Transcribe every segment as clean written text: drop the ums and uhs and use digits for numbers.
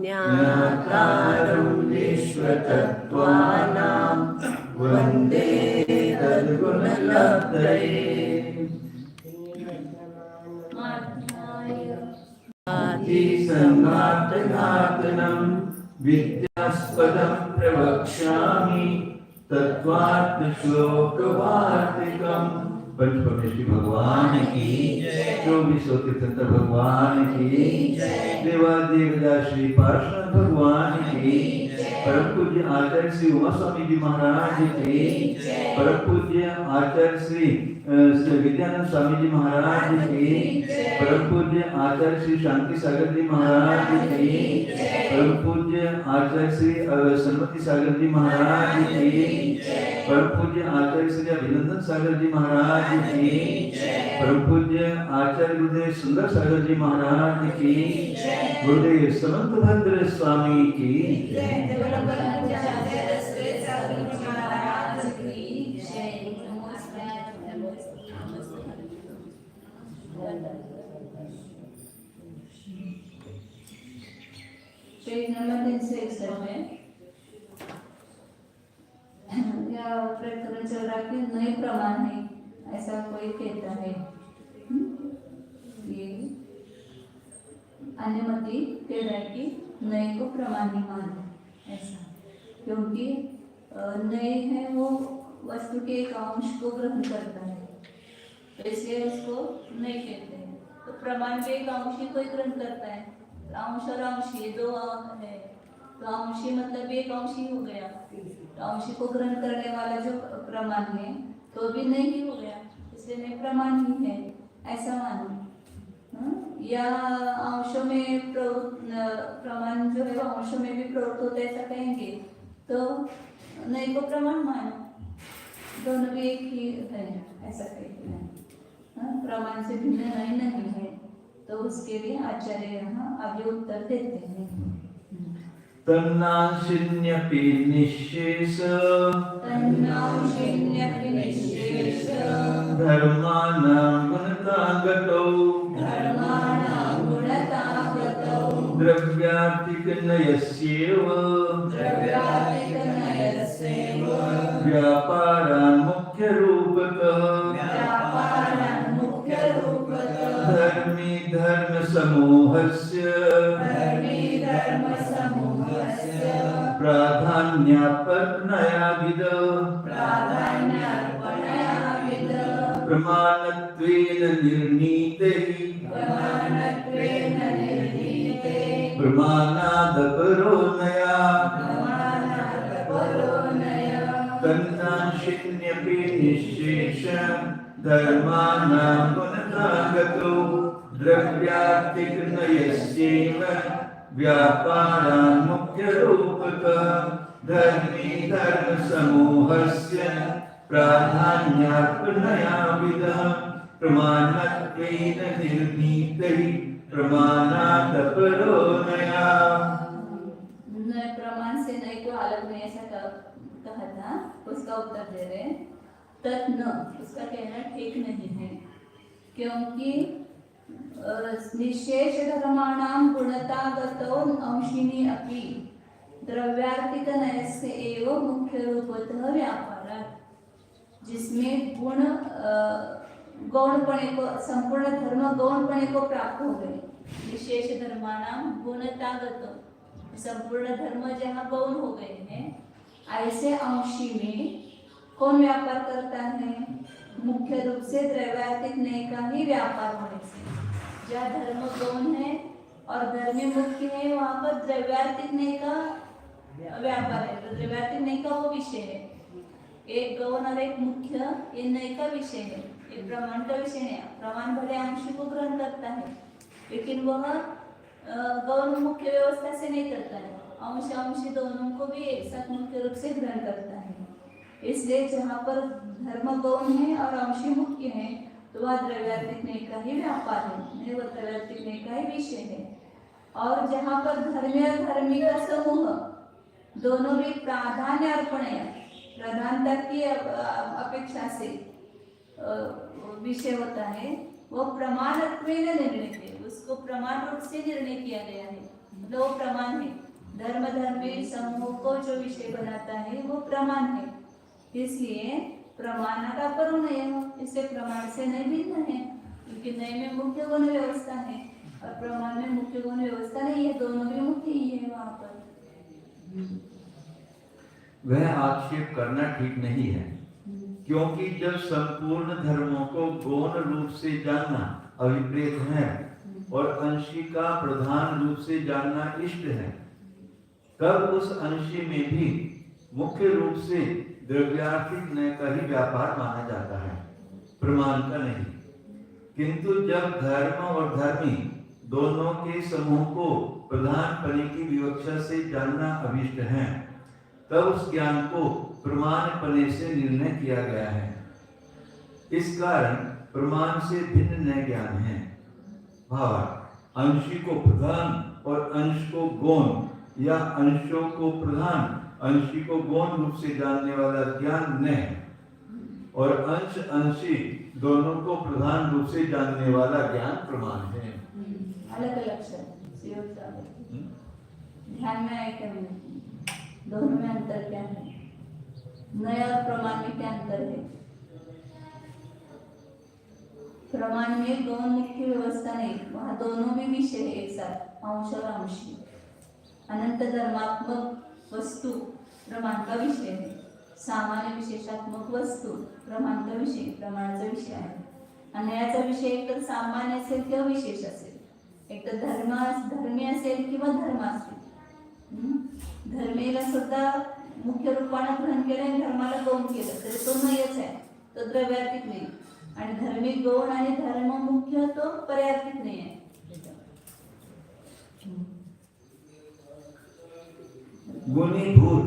ज्ञातारं विश्वतत्त्वानां वन्दे तद्गुणलब्धये। आदिसंघातघातनं विद्यास्पदं प्रवक्ष्यामि तत्त्वार्थश्लोकवार्तिकम्। पंचपरमेश्वरी भगवान की जय। 24 तीर्थंकर भगवान की जय। देवादेवता श्री पार्षद भगवान की जय। परम पूज्य आचार्य श्री उमा स्वामी जी महाराज की जय। परम पूज्य आचार्य श्री विद्यानंद स्वामी जी महाराज की जय। परम पूज्य आचार्य श्री शांति सागर जी महाराज की जय। परम पूज्य आचार्य श्री सन्मति सागर जी महाराज की जय। परम पूज्य आचार्य श्री अभिनंदन सागर जी महाराज की जय। परम पूज्य आचार्य गुरुदेव सुंदर सागर जी महाराज की जय। गुरुदेव समंत भद्र स्वामी की जय। पेज नंबर 361 में या प्रकरण चल रहा कि नए प्रमाण है, ऐसा कोई कहता है। ये अनुमति कह रहा है कि नए को प्रमाण नहीं मानना ऐसा, क्योंकि नए है वो वस्तु के एक अंश को ग्रहण करता है, इसलिए उसको नए कहते हैं। तो प्रमाण के एक अंश ही कोई ग्रहण करता है, अंश और अंशी दो है, तो अंशी मतलब एक अंशी हो गया, तो अंशी को ग्रहण करने वाला जो प्रमाण है तो भी नहीं हो गया, इसलिए नहीं प्रमाण ही है ऐसा मानो। या अंशों में प्रमाण जो है अंशों में भी प्रवृत्त होता है ऐसा कहेंगे तो नहीं को प्रमाण मानो, दोनों भी एक ही है ऐसा कहते हैं। प्रमाण से भिन्न नहीं है, तो उसके लिए आचार्य यहाँ आगे उत्तर देते हैं। तन्नाशिन्यपि निःशेष धर्माणां गुणतागतौ द्रव्यार्थिकनयस्यैव व्यापारान् मुख्यरूपतः धर्मी धर्मसमूहस्य प्राधान्यापन्नयाविद प्रमाणत्वेन निर्णीतैः प्रमाणादपरोनया तन्नाशिन्यपि निःशेष धर्माणां गुणतागतौ द्रव्यार्थिकनयस्यैव व्यापारान् मुख्यरूपतः धर्मी धर्मसमूहस्य प्राधान्यापन्नयाविदः प्रमाणत्वेन निर्णीतैः प्रमाणादपरोनया। प्रमाण से नए को अलग नहीं ऐसा कहा था, उसका उत्तर दे रहे तत्न, उसका कहना ठीक नहीं है, क्योंकि निशेष धर्माणां गुणतागतौ अंशिनी अपि द्रव्यार्थिकनयस्य एव मुख्य रूपतः व्यापारात्, जिसमें गुण गौणपणे को संपूर्ण धर्म गौणपणे को प्राप्त हो गए। विशेष धर्माणां गुणतागतौ, संपूर्ण धर्म जहाँ गौण हो गए हैं, ऐसे अंशी में कौन व्यापार करता है? मुख्य रूप से द्रव्यार्थिक नय का ही व्यापार होने से। जहाँ धर्म गौण है और धर्म मुख्य है, वहाँ पर द्रव्यार्थिक नय का व्यापार है, तो द्रव्यार्थिक नय का वो विषय है। एक गौण और एक मुख्य ये नय का विषय है, ये प्रमाण का विषय है। प्रमाण भले अंश को ग्रहण करता है, लेकिन वह गौण मुख्य व्यवस्था से नहीं करता है, अंश अंशी दोनों को भी एक साथ मुख्य रूप से ग्रहण करता है। इसलिए जहाँ पर धर्म गौण है और अंशी मुख्य है, तो वह द्रव्यार्थिक नय का ही व्यापार है, वह द्रव्यार्थिक नय का ही विषय है। और जहाँ पर धर्मी और धार्मिक का समूह दोनों भी प्राधान्य अर्पण है, प्रधानता की अपेक्षा से विषय होता है, वो प्रमाणत्वेन निर्णय, उसको प्रमाण रूप से निर्णय किया गया है, मतलब वो प्रमाण है। धर्म धर्मी समूह को जो विषय बनाता है वो प्रमाण है, इसलिए प्रमाणात अपरिणय, इससे प्रमाण से नय भिन्न है, क्योंकि नय में मुख्य गुण व्यवस्था है और प्रमाण में मुख्य गुण व्यवस्था नहीं है, दोनों भी मुख्य ही है वहाँ पर। वह आक्षेप करना ठीक नहीं है, क्योंकि जब संपूर्ण धर्मों को गौण रूप से जानना अभिप्रेत है और अंशी का प्रधान रूप से जानना इष्ट है, तब उस अंशी में भी मुख्य रूप से द्रव्यार्थिक न्याय का ही व्यापार माना जाता है, प्रमाण का नहीं। किंतु जब धर्म और धर्मी दोनों के समूह को प्रधान पने की विवक्षा से जानना अभिष्ट है, तब उस ज्ञान को प्रमाण पने से निर्णय किया गया है। इस कारण प्रमाण से भिन्न नए ज्ञान है। भाव अंशी को प्रधान और अंश को गौण, या अंशों को प्रधान अंशी को गौण रूप से जानने वाला ज्ञान न है, और अंश अंशी दोनों को प्रधान रूप से जानने वाला ज्ञान प्रमाण है। अलग अलग ध्यान में आए क्या, दोनों में अंतर क्या है, नया और प्रमाण में क्या अंतर है? प्रमाण में गौण मुख्य व्यवस्था नहीं, वहाँ दोनों भी विषय है एक साथ, अंश और अंशी। अनंत धर्मात्मक वस्तु प्रमाण का विषय है, सामान्य विशेषात्मक वस्तु प्रमाण का विषय, प्रमाणाचा विषय आहे। अन्यायाचा विषय एक तर सामान्य असेल किंवा विशेष असेल, एक तर धर्मी असेल किंवा धर्म असेल। धर्मेला सुद्धा मुख्य रूपाने ग्रहण केलं आणि धर्माला गौण केलं तरी तो नयच आहे, तो द्रव्यातीत नाही, आणि धर्मी गौण आणि धर्म मुख्य तो पर्यातीत नाही आहे। गुणीभूत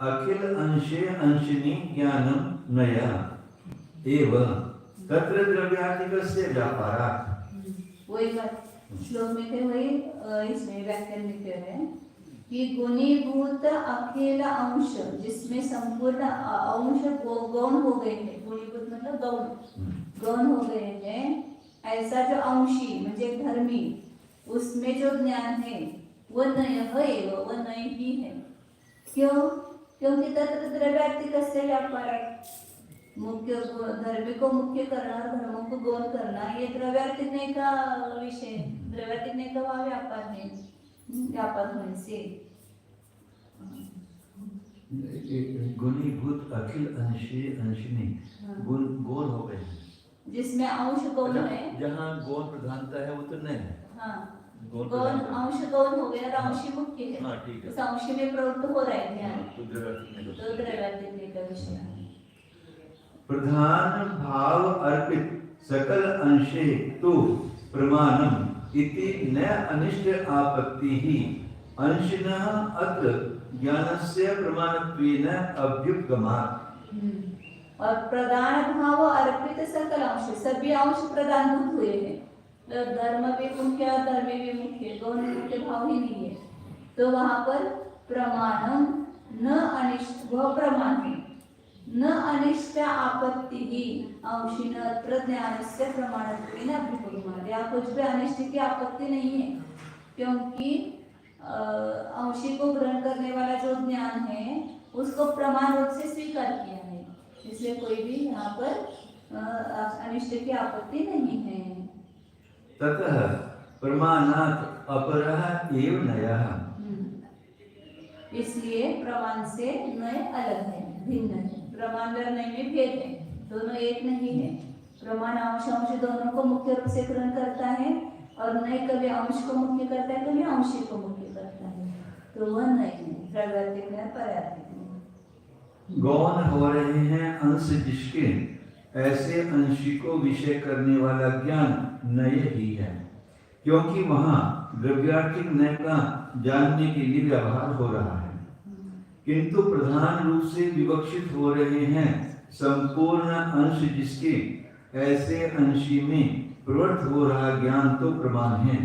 अखिल अंशे अंशिनी ज्ञानम नया एवं तत्र द्रव्यार्थिकस्य व्यापारात्। वही बात श्लोक में थे, वही इसमें व्याख्यान में कह रहे हैं कि गुणीभूत अखिल अंश, जिसमें संपूर्ण अंश गौण हो गए हैं, गुणीभूत मतलब गौण हो गए हैं, ऐसा जो अंशी म्हणजे धर्मी, उसमें जो ज्ञान है वो नय है, वो नय ही है। क्यों? क्योंकि तत्र द्रव्यार्थिकस्य व्यापारात्, मुख्य धर्मी को मुख्य करना और धर्मों को गौण करना, ये द्रव्यार्थिक नहीं का विषय, द्रव्यार्थिक नहीं का वह व्यापार है, व्यापार होने से। गुणीभूत अखिल अंशी अंशिनी गुण गौण हो गए, जिसमें अंश गौण है, जहाँ गौण प्रधानता है वो तो नहीं है। हाँ, गौण अंश गौण हो गया और अंशी मुख्य है। हाँ, ठीक है। उस अंशी में प्रवृत्त हो रहा है ध्यान, तो द्रव्यार्थिक का विषय है। प्रधान भाव अर्पित सकल अंशे तो प्रमाणम इति न अनिष्ट आपत्ति ही अंशिनः अत्र ज्ञानस्य प्रमाणत्वेन अभ्युपगमात्। और प्रधान भाव अर्पित सकल अंश, सभी अंश प्रधानभूत हुए हैं, धर्म भी मुख्य और धर्मी भी मुख्य, गौण मुख्य भाव ही नहीं है, तो वहां पर प्रमाणम न अनिष्ट, वह प्रमाण है, न अनिष्ट आपत्ति ही अंशिन अत्र ज्ञानस्य प्रमाणत्वेन अभ्युपगमात्। या कुछ भी अनिष्ट की आपत्ति नहीं है, क्योंकि अंशी को ग्रहण करने वाला जो ज्ञान है उसको प्रमाण रूप से स्वीकार किया है, इसलिए कोई भी यहाँ पर अनिष्ट की आपत्ति नहीं है। ततः प्रमाणात् अपरः एव नयः, इसलिए प्रमाण से नय अलग है, भिन्न है। प्रमाण और नय में भेद है, दोनों एक नहीं है। प्रमाण अंश अंश दोनों को मुख्य रूप से ग्रहण करता है और नय कभी अंश को मुख्य करता है, कभी अंशी को मुख्य करता है, तो वह नय है, प्रवर्तिक है, पर्याप्तिक है। गौण हो रहे हैं अंश जिसके, ऐसे अंशी को विषय करने वाला ज्ञान नय ही है, क्योंकि वहाँ द्रव्यार्थिक नय का जानने के लिए व्यवहार हो रहा है। किंतु प्रधान रूप से विवक्षित हो रहे हैं संपूर्ण अंश जिसके, ऐसे अंशी में प्रवृत्त हो रहा ज्ञान तो प्रमाण है।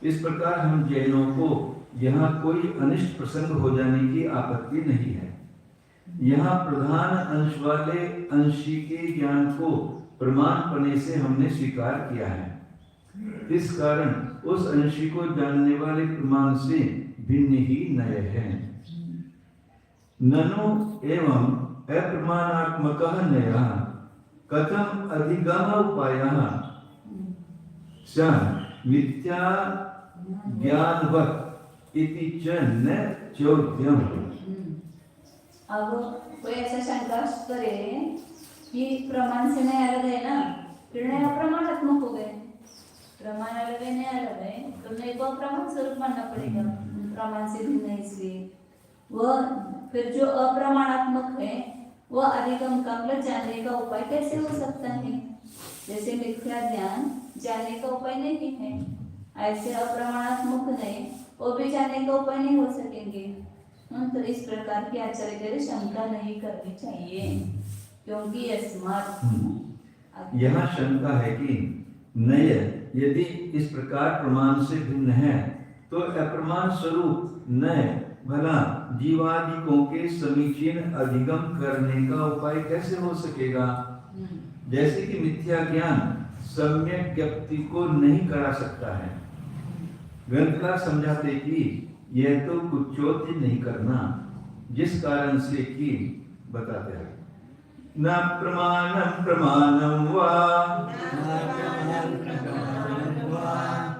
इस प्रकार हम जैनों को यहाँ कोई अनिष्ट प्रसंग हो जाने की आपत्ति नहीं है। यहाँ प्रधान अंश वाले अंशी के ज्ञान को प्रमाणपने से हमने स्वीकार किया है। इस कारण उस अंशी को जानने वाले प्रमाण से भिन्न ही नय है। ननु एवं अप्रमाणात्मकः नयः कथम अधिगम उपायः च मिथ्या ज्ञानवत् इति च न चौद्यम्। अब कोई ऐसा शंका करे कि प्रमाण से नहीं अलग है ना, फिर नहीं अप्रमाणात्मक हो गए, प्रमाण अलग है नहीं अलग है, तो नहीं को अप्रमाण स्वरूप मानना पड़ेगा, प्रमाण से भिन्न है इसलिए। वह फिर जो अप्रमाणात्मक है वह अधिगम का मतलब जानने का उपाय कैसे हो सकता है? जैसे मिथ्या ज्ञान जानने का उपाय नहीं है, ऐसे अप्रमाणात्मक नहीं वो भी जानने का उपाय नहीं हो सकेंगे। तो इस प्रकार की आचार्य शंका नहीं करनी चाहिए, क्योंकि यहाँ शंका है कि नय यदि इस प्रकार प्रमाण से भिन्न है तो अप्रमाण स्वरूप नय भला जीवादिकों के समीचीन अधिगम करने का उपाय कैसे हो सकेगा? जैसे कि मिथ्या ज्ञान सम्यक ज्ञप्ति को नहीं करा सकता है। ग्रंथकार समझाते कि यह तो कुचोद्य नहीं करना, जिस कारण से कि बताते हैं न प्रमाणम प्रमाणम वा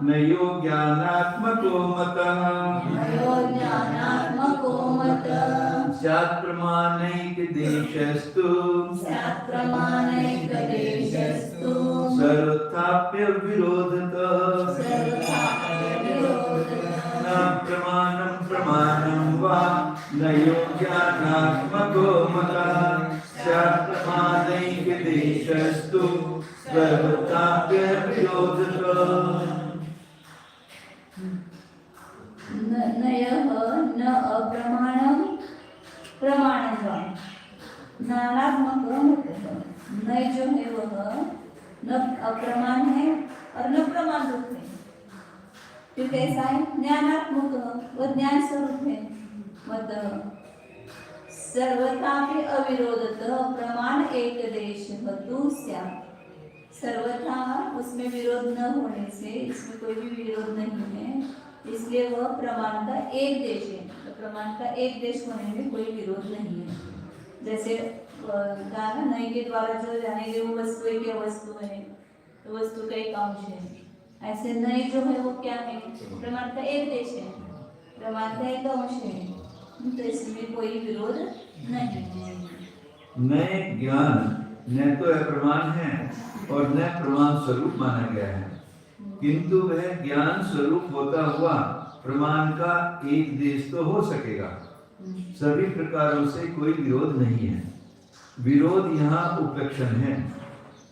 नयो ज्ञानात्मको मतः स्यात् प्रमाणैकदेशस्तु सर्वथाप्य विरोधतः न प्रमाणम प्रमाणम वा नयो ज्ञानात्मको मतः स्यात् प्रमाणैकदेशस्तु सर्वथाप्य विरोधतः। नयः न अप्रमाणम प्रमाणम ज्ञानात्मक नय जो है वह न अप्रमाण है और न प्रमाण रूप है, फिर कैसा है? ज्ञानात्मक, वह ज्ञान स्वरूप है। मतलब सर्वथा भी अविरोधतः प्रमाण एक देश हेतु स्यात्, सर्वथा उसमें विरोध न होने से, इसमें कोई भी विरोध नहीं है, इसलिए वह प्रमाण का एक देश है। तो प्रमाण का एक देश होने में कोई विरोध नहीं है। जैसे कहा नय के द्वारा जो जानेंगे वो वस्तु है क्या वस्तु है, तो वस्तु का एक अंश है। ऐसे नय जो है वो क्या है? प्रमाण का एक देश है, प्रमाण का एक अंश है, तो इसमें कोई विरोध नहीं है। नय ज्ञान न तो अप्रमाण है और न प्रमाण स्वरूप माना गया है, किंतु वह ज्ञान स्वरूप होता हुआ प्रमाण का एक देश तो हो सकेगा। सभी प्रकारों से कोई विरोध नहीं है। विरोध यहाँ उपलक्षण है,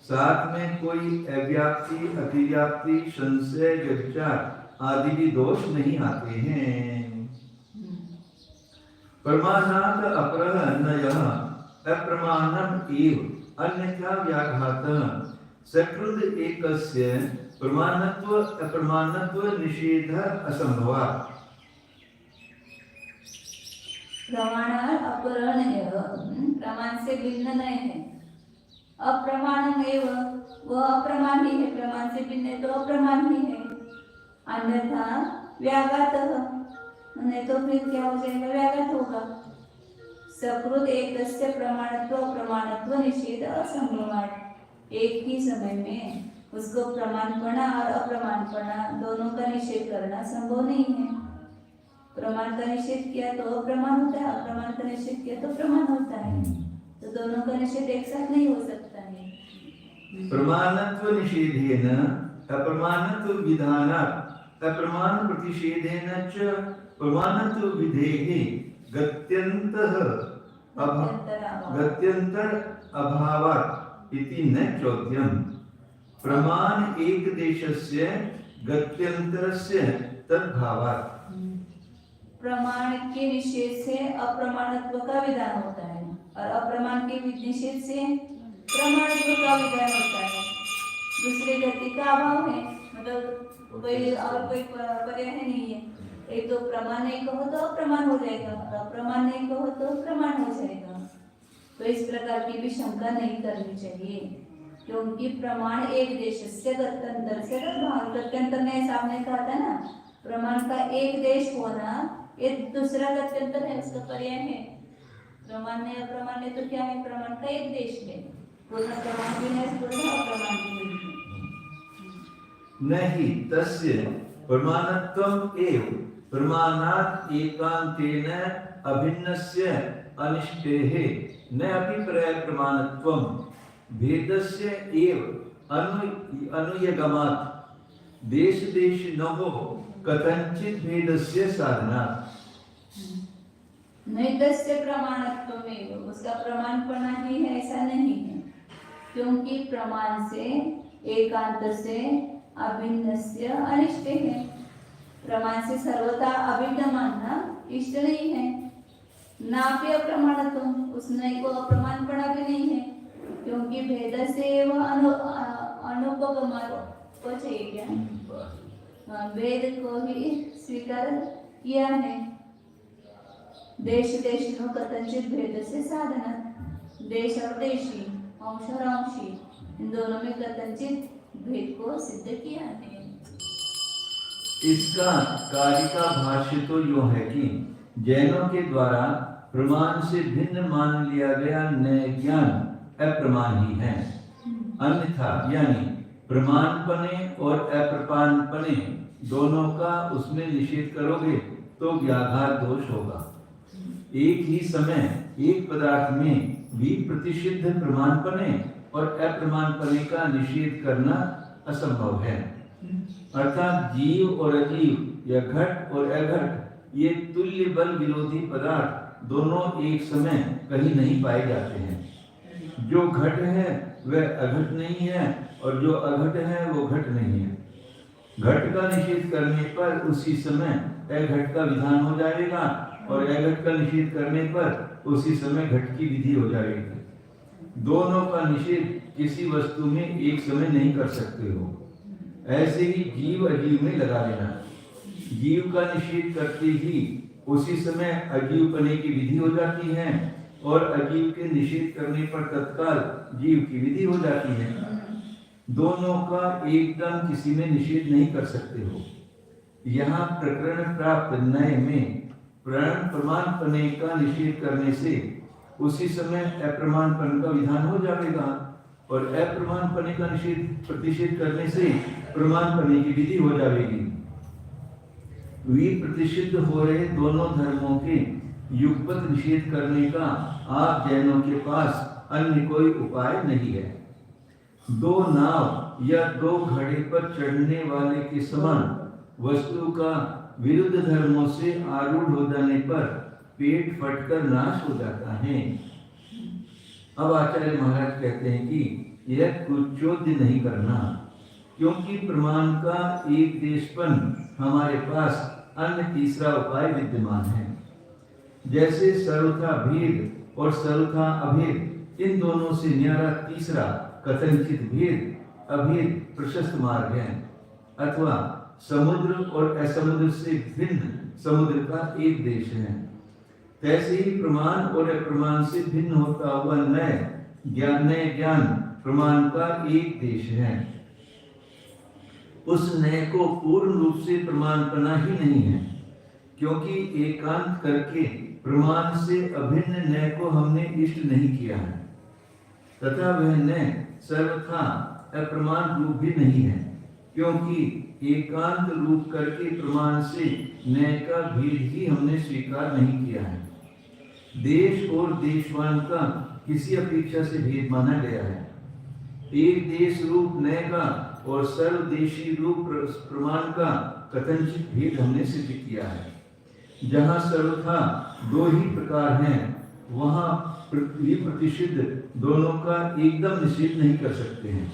साथ में कोई अव्याप्ति, अतिव्याप्ति, संशय, व्यभिचार आदि भी दोष नहीं आते हैं। प्रमाणात् अपरः नयः अप्रमाणम् एव अन्यथा व्याघातः सकृद एकस्य प्रमाणत्व अप्रमाणत्व निषेध असंभवात्। प्रमाण अपरण प्रमाण से भिन्न नहीं है। अप्रमाण एवं वह अप्रमाण ही है, प्रमाण से भिन्न है तो अप्रमाण ही है। अन्यथा व्याघात, नहीं तो फिर क्या हो जाएगा? व्याघात होगा। सकृत एकस्य प्रमाणत्व अप्रमाणत्व निषेध असंभवात्, एक ही समय में उसको प्रमाणपना और अप्रमाणपना दोनों का निषेध करना संभव नहीं है। प्रमाण का निषेध किया तो अप्रमाण होता है, अप्रमाण का निषेध किया तो प्रमाण होता है, तो दोनों का निषेध एक साथ नहीं हो सकता है। प्रमाणत्व निषेधेन अप्रमाणत्व विधानात् अप्रमाण प्रतिषेधेन च प्रमाणत्व विधेहि गत्यन्तर अभावात् इति न चौद्यम्। प्रमाण एक देशस्य गत्यंतरस्य तद्भावात्। प्रमाण के निषेध से अप्रमाणत्व का विधान होता है और अप्रमाण के निषेध से प्रमाणत्व का विधान होता है। दूसरे गति का अभाव है, मतलब कोई और कोई पर्याय नहीं है। एक तो प्रमाण नहीं कहो तो अप्रमाण हो जाएगा, और अप्रमाण नहीं कहो तो प्रमाण हो जाएगा। तो इस प्रकार की भी शंका नहीं करनी चाहिए। क्योंकि प्रमाण एक देश से गत्यंतर से भाव गत्यंतर ने सामने कहा था ना, प्रमाण का एक देश होना एक दूसरा गत्यंतर है, उसका पर्याय है। प्रमाण ने अप्रमाण ने तो क्या है, प्रमाण का एक देश है, पूर्ण प्रमाण भी है, पूर्ण अप्रमाण भी नहीं है। नहीं तस्य प्रमाणत्वम् एव प्रमाणात् एकांतेन अभिन्नस्य अनिष्टेः न अभिप्राय प्रमाणत्वम् भेदस्य एव अनुयगमात् देश देश नभो कथंचित भेदस्य साधनात्। नहीं तस्य प्रमाणत्वमेव, उसका प्रमाणपना ही है ऐसा नहीं है, क्योंकि प्रमाण से एकांत से अभिन्नस्य अनिष्ट है। प्रमाण से सर्वथा अभिन्न मानना इष्ट नहीं है। नापि अप्रमाणत्वम, उसमें को अप्रमाणपना भी नहीं है, क्योंकि भेद से वह अनुपगमन को चाहिए क्या, भेद को ही स्वीकार किया है। देश देश नो कथंचित भेद से साधना, देश और देशी, अंश और अंशी, इन दोनों में कथंचित भेद को सिद्ध किया है। इसका कार्य का भाष्य तो यो है कि जैनों के द्वारा प्रमाण से भिन्न मान लिया गया नए ज्ञान अप्रमाण ही है। अन्यथा यानी प्रमाणपने और अप्रमाणपने दोनों का उसमें निषेध करोगे तो व्याघात दोष होगा। एक ही समय एक पदार्थ में भी प्रतिषिद्ध प्रमाणपने और अप्रमाणपने का निषेध करना असंभव है। अर्थात जीव और अजीव या घट और अघट ये तुल्य बल विरोधी पदार्थ दोनों एक समय कहीं नहीं पाए जाते हैं। जो घट है वह अघट नहीं है और जो अघट है वो घट नहीं है। घट का निषेध करने पर उसी समय अघट का विधान हो जाएगा और अघट का निषेध करने पर उसी समय घट की विधि हो जाएगी। दोनों का निषेध किसी वस्तु में एक समय नहीं कर सकते हो। ऐसे ही जीव अजीव में लगा लेना, जीव का निषेध करते ही उसी समय अजीवपने की विधि हो जाती है और अजीव के निषेध करने पर तत्काल जीव की विधि हो जाती है। दोनों का एकदम किसी में निषेध नहीं कर सकते हो। यहाँ प्रकरण प्राप्त नए में प्रमाणपने का निषेध करने से उसी समय अप्रमाणपन का विधान हो जाएगा और अप्रमाणपने का प्रतिषेध करने से प्रमाणपने की विधि हो जाएगी। वे प्रतिषिद्ध हो रहे दोनों धर्मों के युगपत निषेध करने का आप जैनों के पास अन्य कोई उपाय नहीं है। दो नाव या दो घड़े पर चढ़ने वाले के समान वस्तु का विरुद्ध धर्मों से आरूढ़ हो जाने पर पेट फटकर नाश हो जाता है। अब आचार्य महाराज कहते हैं कि यह कुचोद्य नहीं करना, क्योंकि प्रमाण का एक देशपन हमारे पास अन्य तीसरा उपाय विद्यमान है। जैसे सर्वथा भेद और सर्वथा अभेद, इन दोनों से न्यारा तीसरा कथनचित भेद अभेद प्रशस्त मार्ग है, अथवा समुद्र और असमुद्र से भिन्न समुद्र का एक देश है। तैसे ही प्रमाण और अप्रमाण से भिन्न होता हुआ नए ज्ञान प्रमाण का एक देश है। उस नए को पूर्ण रूप से प्रमाणपना ही नहीं है, क्योंकि एकांत करके प्रमाण से अभिन्न नए को हमने इष्ट नहीं किया है, तथा वह नए सर्वथा अप्रमाण रूप भी नहीं है, क्योंकि एकांत रूप करके प्रमाण से नए का भेद ही हमने स्वीकार नहीं किया है। देश और देशवान का किसी अपेक्षा से भेद माना गया है। एक देश रूप नए का और सर्वदेशी रूप प्रमाण का कथनचित भेद हमने सिद्ध किया है। जहाँ सर्वथा दो ही प्रकार हैं, वहाँ प्रतिषिद्ध दोनों का एकदम निषेध नहीं कर सकते हैं,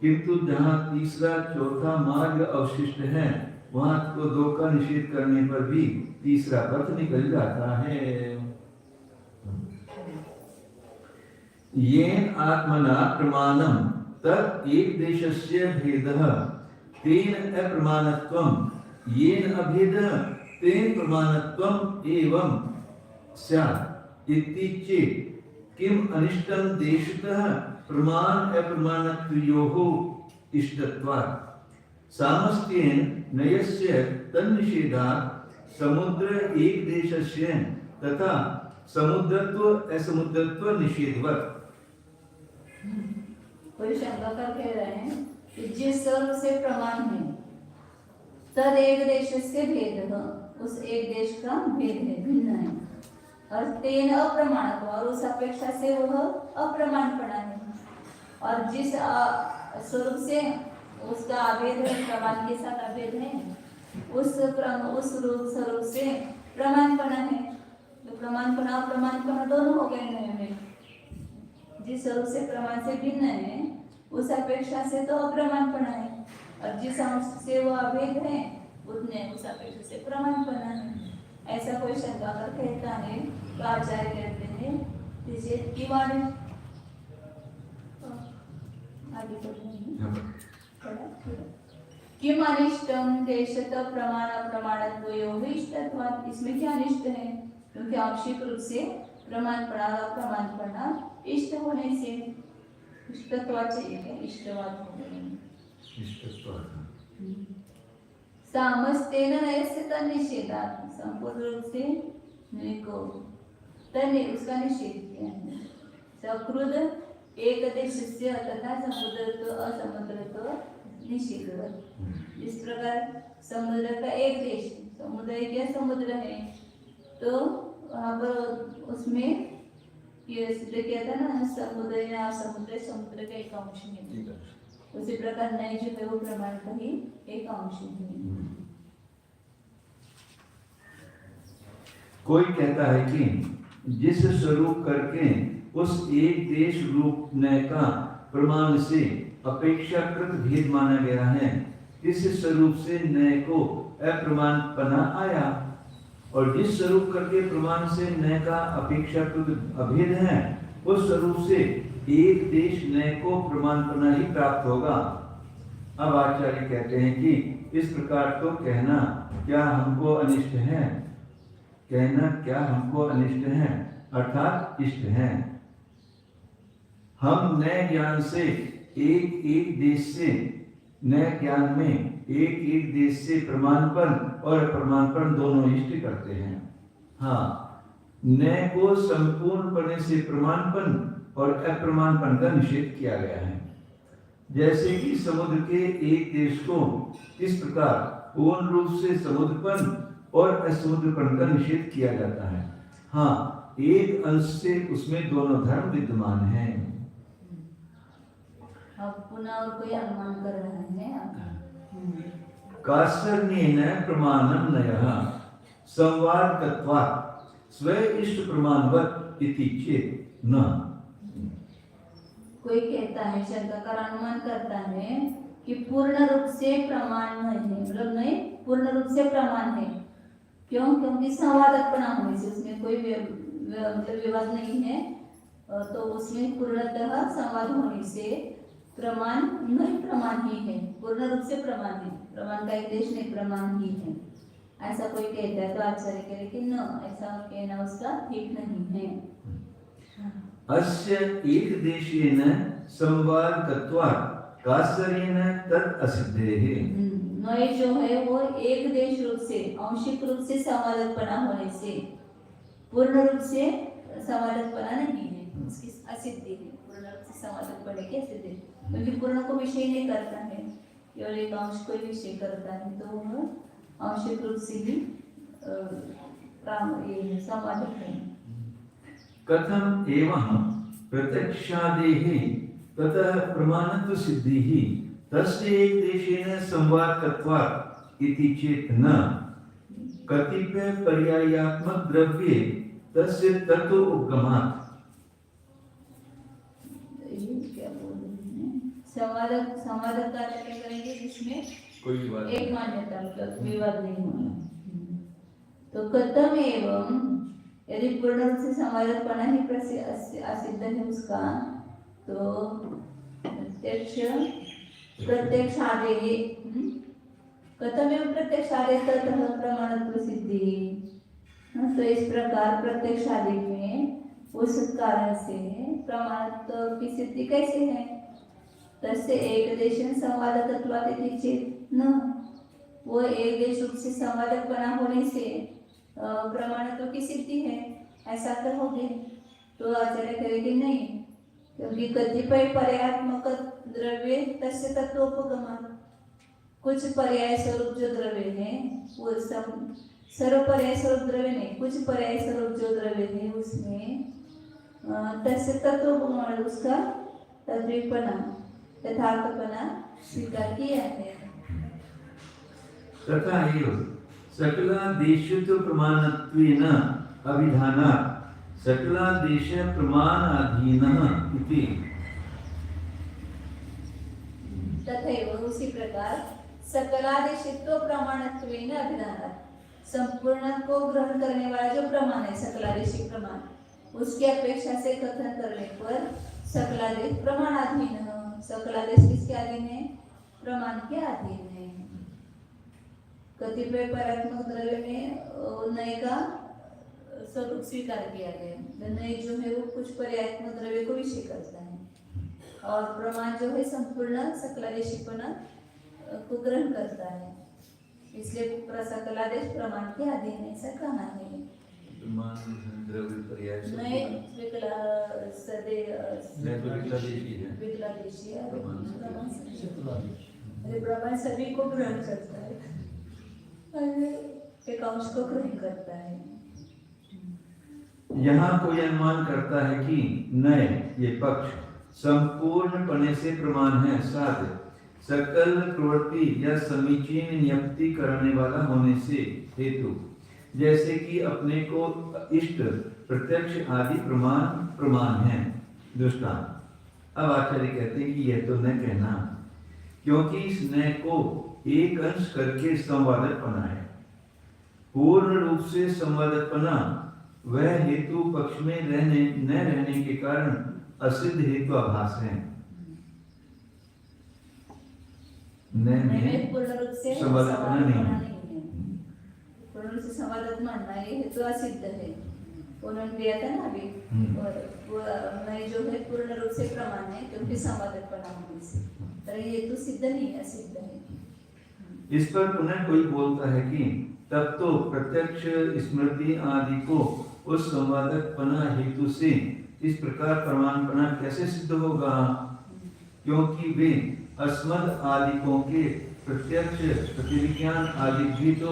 किंतु जहाँ तीसरा चौथा मार्ग अवशिष्ट है, वहाँ तो दो का निषेध करने पर भी तीसरा पथ निकल जाता है। येन आत्मना प्रमाणम तत् एक देशस्य भेदः तेन अप्रमाणत्वं येन अभेदः तेन प्रमाणत्वं एवं स्यात् इति चेत् किम अनिष्टं देशतः प्रमाण अप्रमाणत्वयोः इष्टत्वात् सामस्त्येन नयस्य तन्निषेधात् समुद्र एक देशस्य तथा समुद्रत्व असमुद्रत्व निषेधवत्। कोई शंका कह रहे हैं कि जिस सर्व से प्रमाण है तद एक देश से भेद, उस एक देश का भेद है, भिन्न है, और तेन अप्रमाणत्व, और उस अपेक्षा से वह अप्रमाणपना है। और जिस स्वरूप से उसका अभेद है, प्रमाण के साथ अभेद है, उस स्वरूप से प्रमाणपना है। तो प्रमाणपना अप्रमाणपना दोनों हो गए नए में। जिस स्वरूप से प्रमाण से भिन्न है उस अपेक्षा से तो अप्रमाणपना है, और जिस अंश से वो अभेद है उतने उस अपेक्षा से प्रमाणपना है। ऐसा कोई शंका कर कहता है तो आचार्य कहते हैं आगे किम अनिष्टम देशत प्रमाण अप्रमाणत्वयोः इष्टत्वात्। इसमें क्या अनिष्ट है? क्योंकि आंशिक रूप से प्रमाणपना अप्रमाणपना इष्ट होने से इष्टत्वात् चाहिए, इष्टवाद हो गए। सामस्तेन नयस्य तन्निषेधात्, संपूर्ण रूप से नय को तन्ने उसका निषेध किया है। सकृद एक देशस्य तथा समुद्रत्व असमुद्रत्व निषेधवत्। इस प्रकार समुद्र का एक देश, समुद्र एक या समुद्र है, तो वहाँ पर उसमें ये सिद्ध किया था ना, समुद्र या समुद्र समुद्र का एक अंश है। उसी प्रकार नय जो है वो प्रमाण का ही एक अंश है। कोई कहता है कि जिस स्वरूप करके उस एक देश रूप नय का प्रमाण से अपेक्षाकृत भेद माना गया है, इस स्वरूप से नय को अप्रमाणपना आया, और जिस स्वरूप करके प्रमाण से नय का अपेक्षाकृत अभेद है उस स्वरूप से एक देश नय को प्रमाणपना ही प्राप्त होगा। अब आचार्य कहते हैं कि इस प्रकार तो कहना क्या हमको अनिष्ट है, कहना क्या हमको अनिष्ट है, अर्थात इष्ट है। हम नए ज्ञान से एक एक देश से, नए ज्ञान में एक एक देश से प्रमाणपन और अप्रमाणपन दोनों इष्ट करते हैं। हाँ, नए को संपूर्णपने से प्रमाणपन और अप्रमाणपन का निषेध किया गया है। जैसे कि समुद्र के एक देश को इस प्रकार पूर्ण रूप से समुद्रपन और असमुद्रपन का निषेध किया जाता है। हाँ, एक अंश से उसमें दोनों धर्म विद्यमान हैं। अब पुनः और कोई अनुमान कर रहे हैं। कासर्णेन प्रमाणं नयः संवादकत्वात् स्व इष्ट प्रमाणवत् इति चेत् न। कोई कहता है, शंका का अनुमान करता है कि पूर्ण रूप से प्रमाण नहीं है, मतलब नहीं पूर्ण रूप से प्रमाण है। क्यों? क्योंकि संवादकपना होने से उसमें कोई मतलब विवाद नहीं है, तो उसमें पूर्णतः संवाद होने से प्रमाण नहीं, प्रमाण ही है, पूर्ण रूप से प्रमाण है, प्रमाण का एक देश नहीं, प्रमाण ही है। ऐसा कोई कहता है तो आचार्य कह रहे कि न, ऐसा कहना उसका ठीक नहीं है। अस्य एक देशेन संवादकत्वात् कासरेण तत् असिद्धेः। नय जो है वो एक देश रूप से, आंशिक रूप से संवादकपना होने से पूर्ण रूप से संवादकपना नहीं है, उसकी असिद्धि है। पूर्ण रूप से संवादकपना की असिद्धि है, क्योंकि पूर्ण को विषय नहीं करता है, केवल एक अंश को विषय करता है, तो वह आंशिक रूप से ही संवादक है। कथम एवं प्रत्यक्षादेः ततः प्रमाणत्व सिद्धिः तस्य एक देशेन संवादकत्वात् इति चेत् न। कतिपय पर्यायात्मक द्रव्ये तस्य तत्व उपगमात्। क्या बोल रहे हैं? संवादक का क्या करेंगे जिसमें कोई विवाद एक मान्यता, मतलब विवाद नहीं होना। तो कथम एवं, यदि पूर्ण रूप से संवादकपना ही असिद्ध है उसका, तो प्रत्यक्ष आदे कथम एवं प्रत्यक्ष आदे ततः प्रमाणत्व सिद्धि। तो इस प्रकार प्रत्यक्ष आदि में उस कारण से प्रमाणत्व की सिद्धि कैसे है? तस्य एक देशन संवादकत्वादिति चेत न, वो एक देश रूप से संवादकपणा होने से प्रमाणत्व की सिद्धि है, ऐसा कहोगे तो आचार्य कहेंगे नहीं, क्योंकि कतिपय पर्यायात्मक द्रव्य तस्य तत्वोपगमन, कुछ पर्याय स्वरूप जो द्रव्य है वो सर्व पर्याय स्वरूप द्रव्य नहीं, कुछ पर्याय स्वरूप जो द्रव्य है उसमें तस्य तत्वोपगमन, उसका तद्विपना यथार्थपना स्वीकार किया है। तथा एव सकलादेशत्व प्रमाणत्वेन अभिधानात् सकलादेश प्रमाणाधीनः इति। तथैव उसी प्रकार सकलादेशित्व प्रमाणत्वेन अभिधानात्, संपूर्ण को ग्रहण करने वाला जो प्रमाण है सकलादेशिक प्रमाण, उसकी अपेक्षा से कथन करने पर सकलादेश प्रमाणाधीन, सकलादेश किसके अधीन है? प्रमाण के अधीन है। कतिपय पर्यात्मक द्रव्य में नए का स्वरूप स्वीकार किया गया, नए जो है वो कुछ पर्यात्मक द्रव्य को विषय करता है, और प्रमाण जो है संपूर्ण सकलादेशिकपना को ग्रहण करता है, इसलिए सकलादेश प्रमाण के अधीन है, ऐसा कहना है। प्रमाण सभी को ग्रहण करता है, एक अंश को ग्रहण करता है। यहाँ कोई अनुमान करता है कि नए ये पक्ष संपूर्णपणे से प्रमाण है, साथ सकल प्रवृत्ति या समीचीन नियुक्ति करने वाला होने से हेतु, जैसे कि अपने को इष्ट प्रत्यक्ष आदि प्रमाण है। दृष्टांत। अब आचार्य कहते हैं कि यह तो न कहना, क्योंकि इस न को एक अंश करके संवादकपना है। पूर्ण रूप से संवादकपना वह हेतु पक्ष में न रहने के कारण असिद्ध हेतु आभास है। पूर्ण रूप से संवादकपना नहीं है, पूर्ण रूप से संवादकपना ये हेतु असिद्ध है। उन्होंने दिया था ना अभी, और नए जो है पूर्ण रूप से प्रमाण है, क्योंकि संवादकपना होने से, तो ये हेतु सिद्ध नहीं, असिद्ध है। इस पर पुनः कोई बोलता है कि तब तो प्रत्यक्ष स्मृति आदि को उस संवादकपना हेतु से इस प्रकार प्रमाणपना कैसे सिद्ध होगा, क्योंकि वे अस्मद आदिकों के प्रत्यक्ष प्रतिविज्ञान आदि भी तो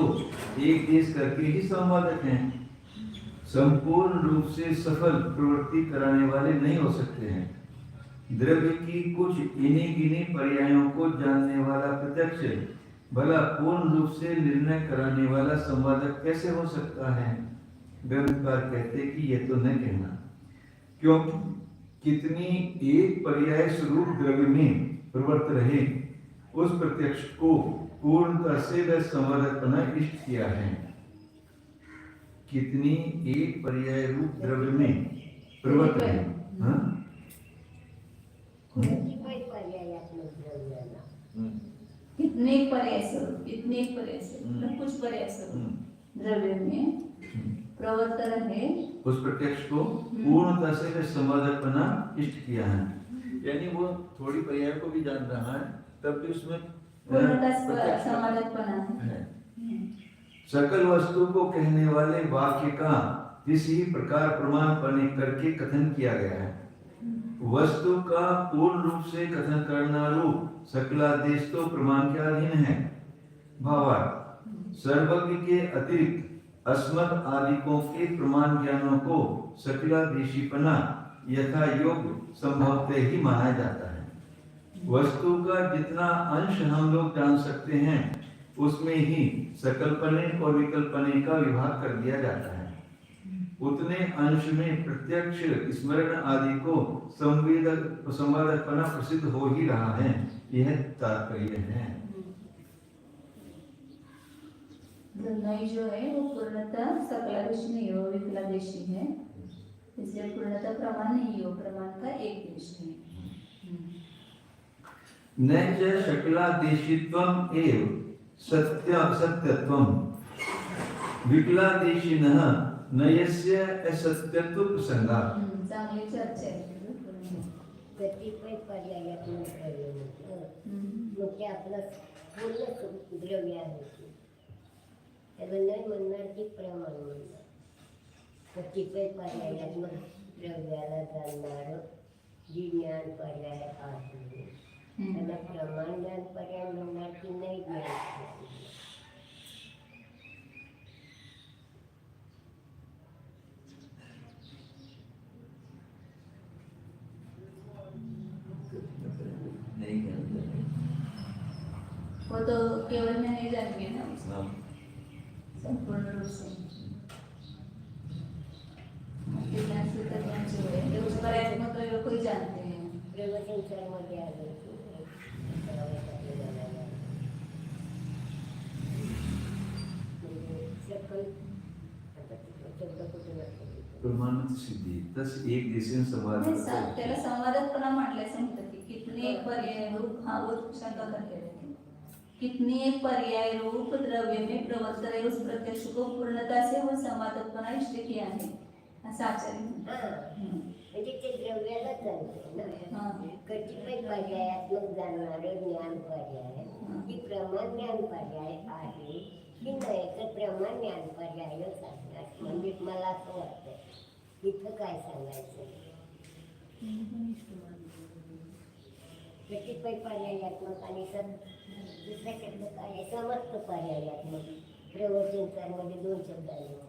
एक देश करके ही संवादक हैं, संपूर्ण रूप से सफल प्रवृत्ति कराने वाले नहीं हो सकते हैं। द्रव्य की कुछ इन्हीं गिने पर्यायों को जानने वाला प्रत्यक्ष भला पूर्ण रूप से निर्णय कराने वाला संवादक कैसे हो सकता है? ग्रंथकार कहते कि यह तो न कहना, क्योंकि कितनी एक पर्याय स्वरूप द्रव्य में प्रवृत्त रहे, उस प्रत्यक्ष को पूर्णता से वह संवादकपना इष्ट किया है। कितनी एक पर्याय रूप द्रव्य में प्रवृत्त रहे, कितने पर्याय स्वरूप, कितने पर्याय स्वरूप, कुछ पर्याय स्वरूप द्रव्य में प्रवृत्त रहे, उस प्रत्यक्ष को पूर्णता से वह संवादकपना इष्ट किया है। यानी वो थोड़ी पर्याय को भी जान रहा है, तब भी उसमें संवादकपना है। सकल वस्तु को कहने वाले वाक्य का किसी प्रकार प्रमाण बने करके कथन किया गया है। वस्तु का पूर्ण रूप से कथन करना रूप सकलादेश तो प्रमाण के अधीन है। भावार्थ, सर्वज्ञ के अतिरिक्त अस्मद आदिकों के प्रमाण ज्ञानों को सकलादेशीपना यथा योग्य संभवते ही माना जाता है। वस्तु का जितना अंश हम लोग जान सकते हैं, उसमें ही सकलपने और विकल्पने का विभाग कर दिया जाता है। उतने अंश में प्रत्यक्ष स्मरण आदि को संवादकपना प्रसिद्ध हो ही रहा है, यह तात्पर्य है। नई जो है वो पूर्णतः सकलादेश नहीं हो, विकलादेशी है, इसलिए पूर्णतः प्रमाण नहीं हो, प्रमाण का एक देश है। न च शकलादेशित्वम् एव सत्यत्वम् विकलादेशिनः नयस्य असत्यत्व प्रसंगात्। चांगली चर्चा आहे. कतिपय पर्यायात्मक द्रव्य म्हटलं मग ते आपलं पूर्ण द्रव्य आहे. त्याला नाही म्हणणार की प्रमाण म्हणणार. कतिपय पर्यायात्मक द्रव्याला जाणणारं जी ज्ञान पर्याय आहे त्याला प्रमाण ज्ञान पर्याय म्हणणार की नाही ज्ञान पर्याय. नहीं करते वो तो केवल में नहीं जानेंगे ना उसको हाँ। संपूर्ण रूप से ज्ञान सूत्र ज्ञान जो है उस पर्यात्मक द्रव्य को ही जानते हैं. प्रवचनसारमध्ये आलं की सकल आता शब्द कुठे लागतो प्रमाणित सिद्धी तस एक दिवसीय संवाद नाही, त्याला संवादात्मक म्हटलंय सांगतं की कितनी एक पर्याय रूप हा वो शंका करके रहते हैं. कितनी एक पर्याय रूप द्रव्य में प्रवक्त रहे उस प्रत्यक्ष को पूर्णता से वो संवादत्मना इष्ट किया है असं आचार्य म्हणतात. म्हणजे ते द्रव्याला जाणते ना. कतिपय पर्यायात्मक जाणणारं ज्ञान पर्याय की प्रमाण ज्ञान पर्याय आहे की नाही तर प्रमाण ज्ञान पर्यायच आहे. म्हणजे मला असं वाटतं इथं काय सांगायचं. कतिपय पर्यायात्मक आणि दुसरा शब्द काय आहे समस्त पर्यायात्मक. प्रवचनकारमध्ये 2 शब्द आले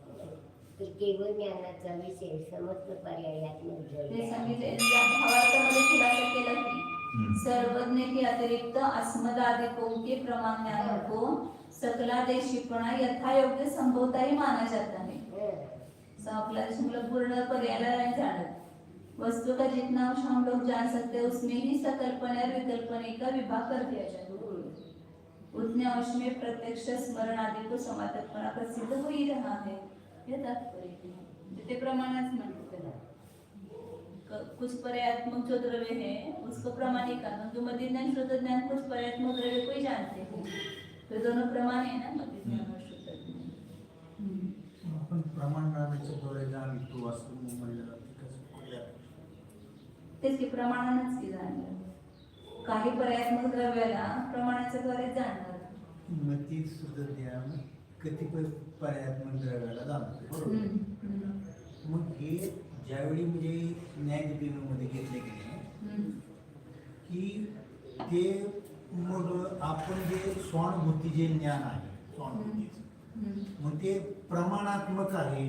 तर केवळ ज्ञानाचा विषय समस्त पर्यायात्मक ते द्रव्य. सांगितले भावार्थामध्ये खुलासा केला की सर्वज्ञ के अतिरिक्त अस्मदादिकों के प्रमाण ज्ञान को सकलादेशीपणा यथायोग्य संभवता ही माना जाता है. सकलादेशी मतलब पूर्ण पर्यायला नहीं जानत. वस्तु का जितना अंश हम लोग जान सकते हैं उसमें ही सकल्पने और विकल्पने का विभाग कर दिया जाता है. उतने अंश में प्रत्यक्ष स्मरण आदि को समातत्पना प्रसिद्ध हो ही रहा है. हे तात्पर्य है. ते प्रमाणच म्हणतो त्याला. कुछ पर्यात्मक जो द्रव्य है उसको प्रमाणिका जो मध्य ज्ञान शुद्ध ज्ञान कुछ पर्यात्मक द्रव्य को ही जानते हैं. तो दोनों प्रमाण है ना मध्य ज्ञान और शुद्ध ज्ञान. आपण प्रमाण ज्ञानाच्या द्वारे जाणतो असं म्हणलं जातं. कसं कुठल्या तेच की प्रमाणानंच की जाणलं. काही पर्यात्मक द्रव्याला प्रमाणाच्या द्वारे जाणणार. मग ती सुद्धा ज्ञान कतिपय पर्यायात्मक द्रव्याला जाणतो. मग हे ज्यावेळी म्हणजे न्यायदिपीमध्ये घेतले गेले की ते मग आपण जे स्वानुभूती जे ज्ञान आहे स्वानुभूतीचं मग ते प्रमाणात्मक आहे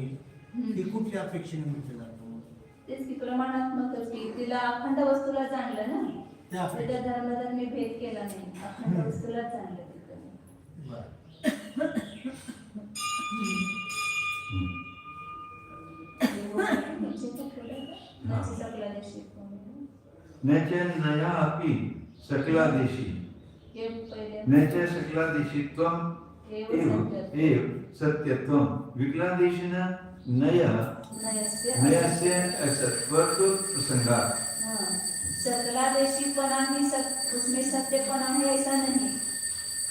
ते कुठल्या अपेक्षेने म्हटलं जातं. तेच की प्रमाणात्मकच की तिला अखंड वस्तूला जाणलं ना. त्याच्या धर्मधर्मी भेद केला नाही. अखंड वस्तूला जाणलं तिथं. बरं. नच नया अपि सकलादेशी नच सकलादेशीत्वम् एव सत्यत्वं विकलादेशिन नयस्य असत्वत्व प्रसंगात्. सकलादेशीपना ही उसमें सत्यपना है ऐसा नहीं.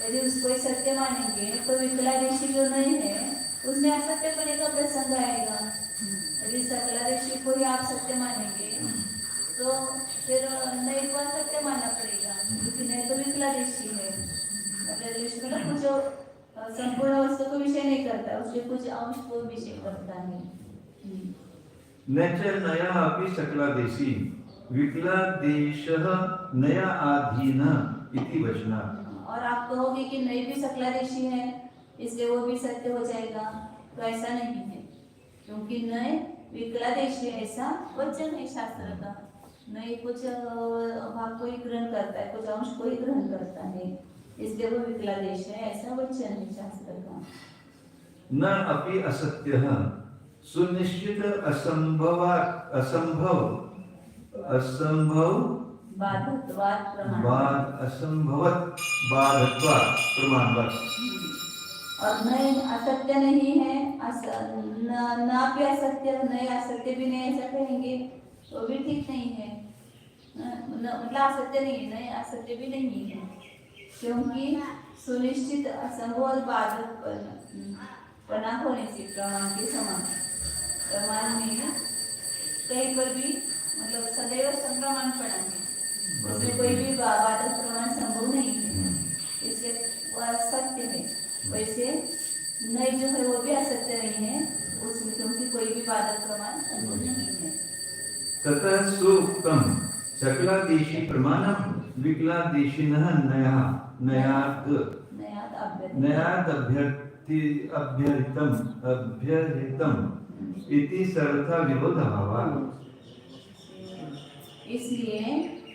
यदि उसको सत्य मानेंगे तो विकलादेशी जो नहीं है उसमें असत्यपने का प्रसंग आएगा. यदि सकलादेशी को ही आप सत्य मानेंगे तो फिर नहीं को सत्य मानना पड़ेगा क्योंकि नहीं तो विकलादेशी है. मतलब कुछ संपूर्ण वस्तु को विषय नहीं करता उसके कुछ अंश को विषय करता है. नच नया अपि सकलादेशी विकलादेशः नया आधीन इति वचनात्. और आप कहोगे कि नई भी सकलादेशी है इसलिए वो भी सत्य हो जाएगा. तो ऐसा नहीं है क्योंकि नए विकलादेशी ऐसा वचन है शास्त्र का. नए कुछ भाग को ही ग्रहण करता है कुछ अंश को ही ग्रहण करता है इसलिए वो विकलादेश है ऐसा वचन है शास्त्र का. न अपि असत्यः सुनिश्चित असंभव बाधत्वात् प्रमाण असंभवत बाधत्वात् प्रमाणवत्. और नए असत्य नहीं है ना भी असत्य नए असत्य भी नहीं ऐसा कहेंगे तो भी ठीक नहीं है. मतलब असत्य नहीं है नए असत्य भी नहीं है क्योंकि सुनिश्चित असंभव बाधक पना होने से प्रमाण के समान. प्रमाण में कहीं पर भी मतलब सदैव संप्रमाणपणा है, इसमें कोई भी बाधक प्रमाण संभव नहीं है, इसलिए वह सत्य है। वैसे नहीं जो है वो भी असत्य नहीं है, उसमें क्योंकि कोई भी बाधक प्रमाण संभव नहीं है। तथा सूक्तम सकलादेशी प्रमाणम विकलादेशिनः नयात् अभ्यर्थितम इति सर्वथा विरोध भावात्। इसलिए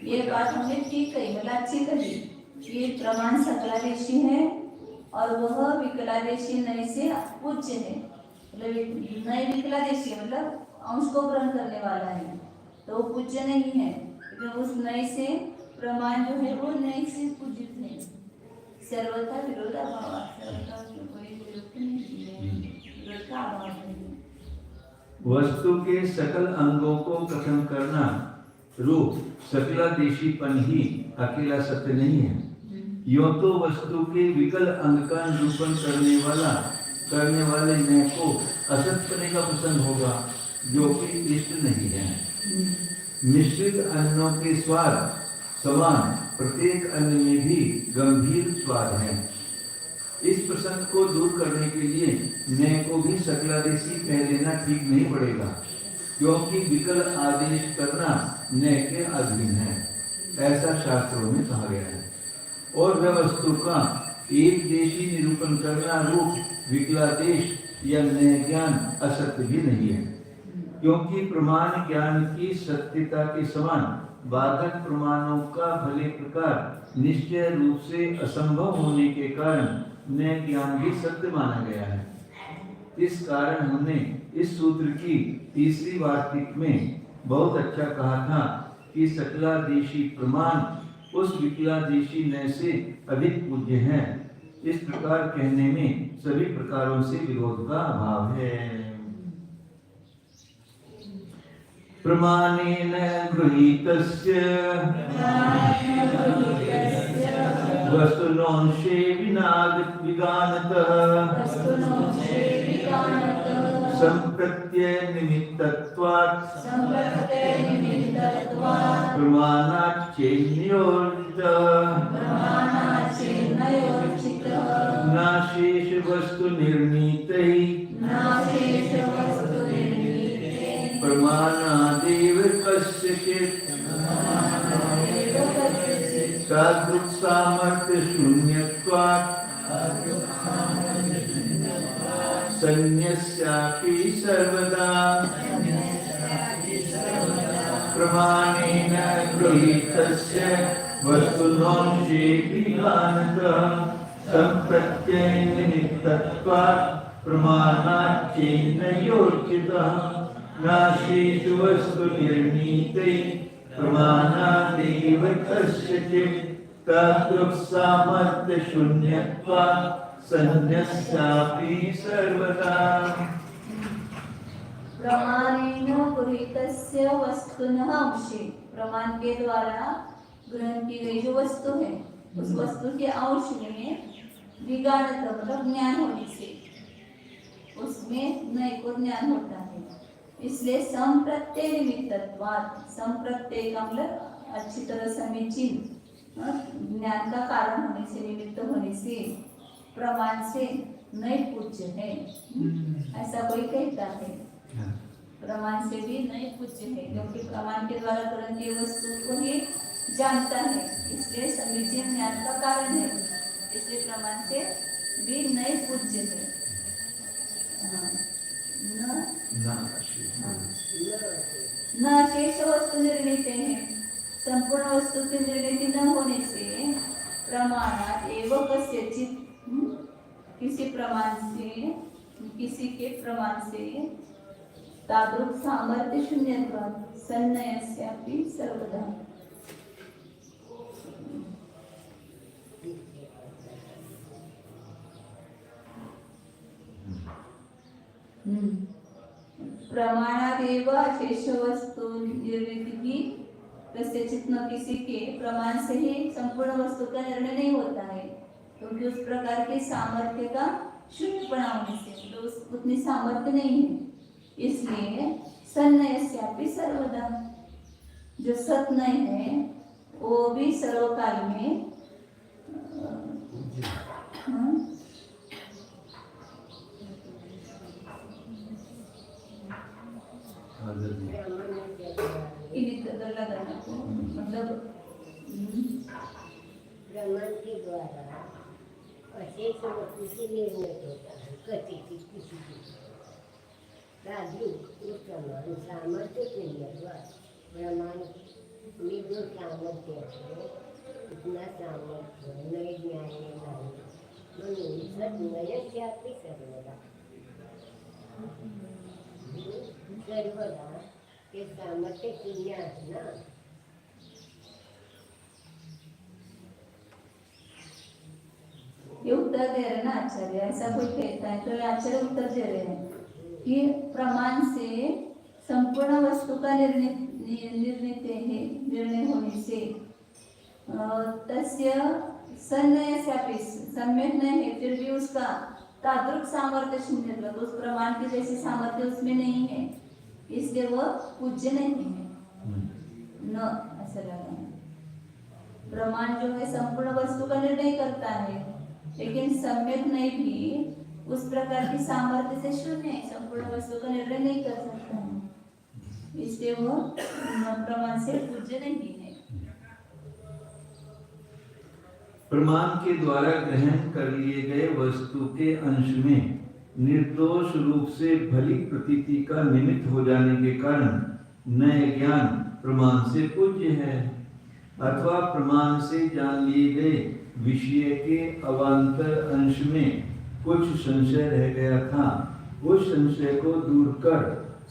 ये बात हमने ठीक कही, मतलब अच्छी कही कि ये प्रमाण सकलादेशी है और वह विकलादेशी नय से पूज्य है। मतलब नय विकलादेशी है, मतलब अंश को ग्रहण करने वाला है, तो वो पूज्य नहीं है, क्योंकि उस नय से प्रमाण जो है वो नय से पूजित है। सर्वथा विरोध अभाव, सर्वथा कोई विरोध नहीं है, विरोध का अभाव नहीं। वस्तु के सकल अंगों को कथन करना रूप सकलादेशीपन ही अकेला सत्य नहीं है। यो तो वस्तु के विकल अंग का निरूपण करने वाले नय को असत करने का प्रसंग होगा, जो कि इष्ट नहीं है। मिश्रित अन्नों के स्वाद समान प्रत्येक अन्न में भी गंभीर स्वाद है। इस प्रसंग को दूर करने के लिए नय को भी सकलादेशी कह देना ठीक नहीं पड़ेगा, क्योंकि विकल आदेश करना नय के अधीन है, ऐसा शास्त्रों में कहा गया है। और वह वस्तु का एक देशी निरूपण करना रूप विकलादेश या नय ज्ञान असत्य भी नहीं है, क्योंकि प्रमाण ज्ञान की सत्यता के समान बाधक प्रमाणों का भले प्रकार निश्चय रूप से असंभव होने के कारण नय ज्ञान भी सत्य माना गया है। इस कारण हमने इस सूत्र की तीसरी वार्तिक में बहुत अच्छा कहा था कि सकलादेशी प्रमाण उस विकलादेशी नय से अधिक पूज्य है। इस प्रकार कहने में सभी प्रकारों से विरोध का अभाव है। प्रमाणेन गृहीतस्य वस्तुनोंशे विगानतः संप्रत्यय निमित्तत्वात् प्रमाणाच्चेन्योर्जितः नाशेष वस्तु निर्णीतैः प्रमाणादेव कस्यचित् तादृक् सामर्थ्य शून्यत्वात् सन्न्यस्यापि सर्वदा प्रमाणेन गृहीतस्य वस्तुनोंशे विगानतः संप्रत्ययनिमित्तत्वात् प्रमाणाच्चेन्योर्जितः नाशेषु वस्तु निर्णीतैः प्रमाणादेव कस्यचित् तादृक् सामर्थ्य शून्यत्वात् सन्न्यस्यापि सर्वदा। प्रमाणेन गृहीतस्य वस्तुनः अंशे, प्रमाण के द्वारा ग्रहण की गई जो वस्तु है उस वस्तु के अंश में विगानत मतलब ज्ञान होने से उसमें नय को ज्ञान होता है। इसलिए संप्रत्यय निमित्तत्वात्, संप्रत्यय का मतलब अच्छी तरह समीचीन ज्ञान का कारण होने से, निमित्त होने से प्रमाण से नय पूज्य है, ऐसा कोई कहता है। प्रमाण से भी नय पूज्य है, क्योंकि प्रमाण के द्वारा ग्रहण की वस्तु को ही जानता है, इसलिए समीचीन ज्ञान का कारण है, इसलिए प्रमाण से भी नय पूज्य है। न शेष वस्तु निर्णीत है, संपूर्ण वस्तु की निर्णीति न होने से प्रमाणात एवं कस्यचित् किसी प्रमाण से, किसी के प्रमाण से तादृक् सामर्थ्य शून्यत्वात् सन्नयस्यापि सर्वदा। प्रमाणादेव शेष वस्तु निर्णीति कस्यचित् न किसी के प्रमाण से ही संपूर्ण वस्तु का निर्णय नहीं होता है, क्योंकि उस प्रकार के सामर्थ्य का शून्यपणा होने से, तो उतनी सामर्थ्य नहीं है, इसलिए सन्नयस्यापि सर्वदा, जो सत नहीं है वो भी सर्वकाल में मतलब ब्रह्मांड के द्वारा अशेष वस्तु से निर्मित होता है, कथी किसी की राजू प्रमाण सामर्थ्य के ब्रह्मांड में जो सामर्थ्य है उतना सामर्थ्य नए ज्ञान में नहीं, म्हणून नयस्यापि सर्वदा, सर्वदा के सामर्थ्य शून्य आहे ना। ये उत्तर दे रहे ना आचार्य, ऐसा कोई कहता है तो ये आचार्य उत्तर दे रहे हैं कि प्रमाण से संपूर्ण वस्तु का निर्णय होने से तस्य सन्नयस्यापि सम्यक नहीं है, फिर भी उसका तादृक सामर्थ्य शून्य, तो उस प्रमाण के जैसे सामर्थ्य उसमें नहीं है, इसलिए वह पूज्य नहीं है न, ऐसा लगा। प्रमाण जो है संपूर्ण वस्तु का निर्णय करता है, लेकिन सम्यक नहीं भी उस प्रकार की सामर्थ्य से शून्य है, संपूर्ण वस्तु का निर्णय नहीं कर सकता है, इसलिए वो प्रमाण से पूज्य नहीं है। प्रमाण के द्वारा ग्रहण कर लिए गए वस्तु के अंश में निर्दोष रूप से भली प्रतीति का निमित्त हो जाने के कारण नए ज्ञान प्रमाण से पूज्य है, अथवा प्रमाण से जान लिए गए विषय के अवान्तर अंश में कुछ संशय रह गया था, उस संशय को दूर कर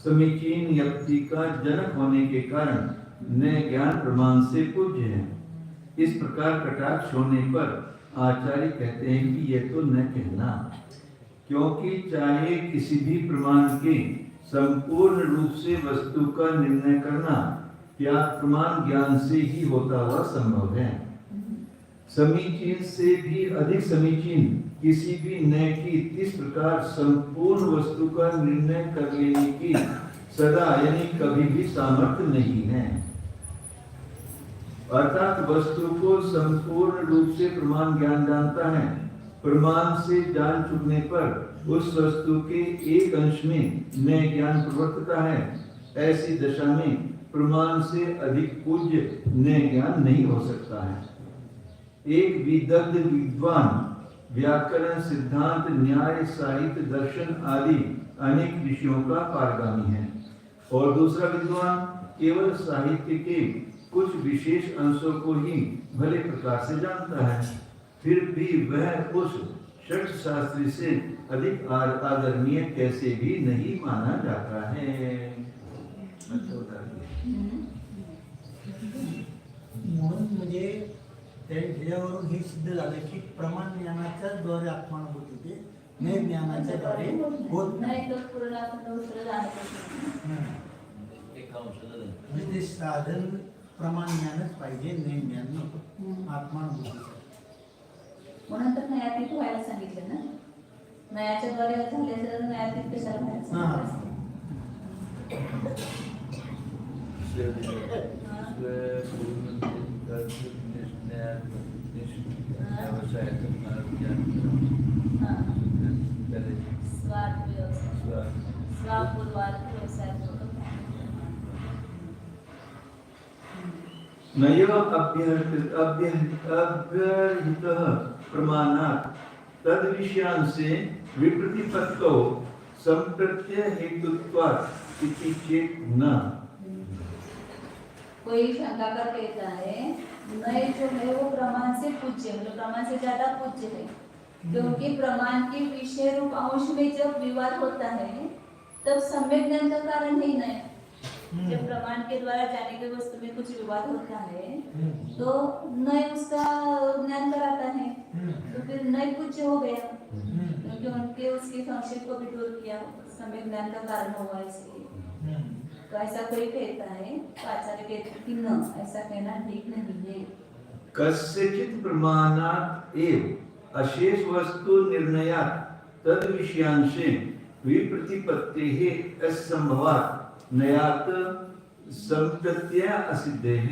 समीचीन युक्ति का जनक होने के कारण नए ज्ञान प्रमाण से पूज्य है। इस प्रकार कटाक्ष होने पर आचार्य कहते हैं कि यह तो न कहना, क्योंकि चाहे किसी भी प्रमाण के संपूर्ण रूप से वस्तु का निर्णय करना क्या प्रमाण ज्ञान से ही होता हुआ संभव है। समीचीन से भी अधिक समीचीन किसी भी नए की इस प्रकार संपूर्ण वस्तु का निर्णय कर लेने की सदा यानी कभी भी सामर्थ्य नहीं है। अर्थात वस्तु को संपूर्ण रूप से प्रमाण ज्ञान जानता है, प्रमाण से जान चुकने पर उस वस्तु के एक अंश में नए ज्ञान प्रवर्तता है। ऐसी दशा में प्रमाण से अधिक पूज्य नए ज्ञान नहीं हो सकता है। एक विदग्ध विद्वान व्याकरण, सिद्धांत, न्याय, साहित्य, दर्शन आदि अनेक विषयों का पारगामी है, और दूसरा विद्वान केवल साहित्य के कुछ विशेष अंशों को ही भले प्रकार से जानता है, फिर भी वह उस षट शास्त्री से अधिक आदरणीय कैसे भी नहीं माना जाता है। म्हणून म्हणजे त्याच्यावरून हे सिद्ध झालं की प्रमाण ज्ञानाच्याच द्वारे आत्मानुभूती होते, नए ज्ञानाच्या द्वारे होत नाही, तो पूर्ण आपण दुसरं जाणत म्हणजे ते साधन प्रमाण ज्ञानच पाहिजे, नए ज्ञान नको आत्मानुभूतीसाठी। म्हणून तर नयातीत व्हायला सांगितलं ना, नयाच्या द्वारे झाले तर नयातीत कशाला व्हायला नैव अभ्यर्हितः प्रमाणात् तद विषयांसे विप्रतिपत्तौ संप्रत्यय हेतुत्वात् इति चेत न। कोई शंका कर कहता है नए जो है वो प्रमाण से पूज्य, मतलब प्रमाण से ज्यादा पूज्य है, क्योंकि प्रमाण के विषय रूप अंश में जब विवाद होता है तब सम्यक ज्ञान का कारण ही नहीं। जब प्रमाण के द्वारा जाने गई वस्तु में कुछ विवाद होता है तो नए उसका ज्ञान कराता है, तो फिर नए पूज्य हो गया, क्योंकि उनके उसके संक्षेप को भी दूर किया, सम्यक ज्ञान का कारण हुआ इसलिए। तो ऐसा कोई कहता है तो आचार्य कहते हैं कि न, ऐसा कहना ठीक नहीं है। कस्यचित् प्रमाणात् एव अशेष वस्तु निर्णयात् तद विषयांशे विप्रतिपत्तेः असंभवात् नयात संप्रत्यय असिद्धेः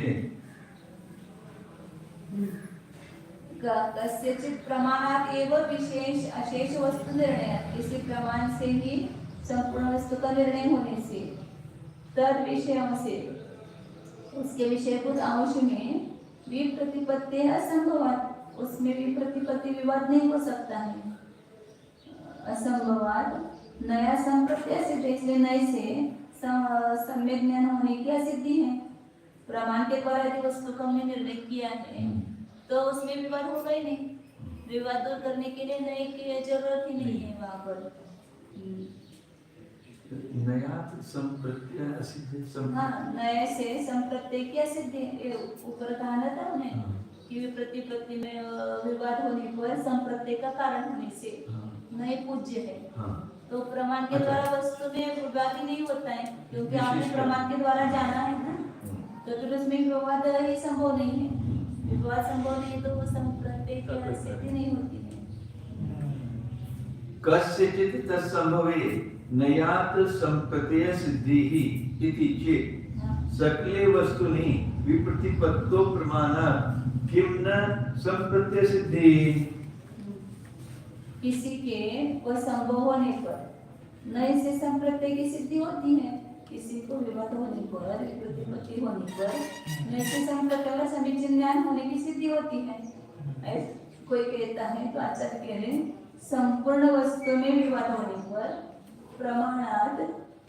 कस्यचित प्रमाणात एव विशेष अशेष वस्तु निर्णय, किसी प्रमाण से ही संपूर्ण वस्तु का निर्णय होने से तद विषय से उसके विषयभूत अंश में विप्रतिपत्ति असंभवात, उसमें विप्रतिपत्ति विवाद नहीं हो सकता है। असंभवात नया संप्रत्यय सिद्ध, इसलिए नए से सम्यक ज्ञान होने की असिद्धि है। प्रमाण के द्वारा यदि वस्तु का हमने निर्णय किया है तो उसमें विवाद होगा ही नहीं। विवाद दूर करने के लिए नए की जरूरत ही नहीं है वहाँ पर। नयात संप्रत्यय असिद्धेः। हाँ, नए से संप्रत्यय की असिद्धि, ऊपर कहा ना था उन्हें कि विप्रतिपत्ति में विवाद होने पर संप्रत्यय का कारण होने से नए पूज्य है। तो प्रमाण के द्वारा वस्तु में विवाद ही नहीं होता है, क्योंकि आपने प्रमाण के द्वारा जाना है ना, तो फिर उसमें विवाद ही संभव नहीं है। विवाद संभव नहीं तो वो संप्रत्यय की स्थिति नहीं होती है। कस्यचित् तत्संभवे नयात संप्रत्यय सिद्धिः इति चेत् सकले वस्तुनि विप्रतिपत्तो प्रमाणात् किं न संप्रत्यय सिद्धिः। किसी के वो संभव होने पर नए से संप्रत्यय की सिद्धि होती है। किसी को विवाद होने पर, प्रतिपत्ति होने पर नए से संप्रत्यय का समीचीन ज्ञान होने की सिद्धि होती है। कोई कहता है तो आचार्य कह रहे संपूर्ण वस्तु में विवाद होने पर प्रमाणात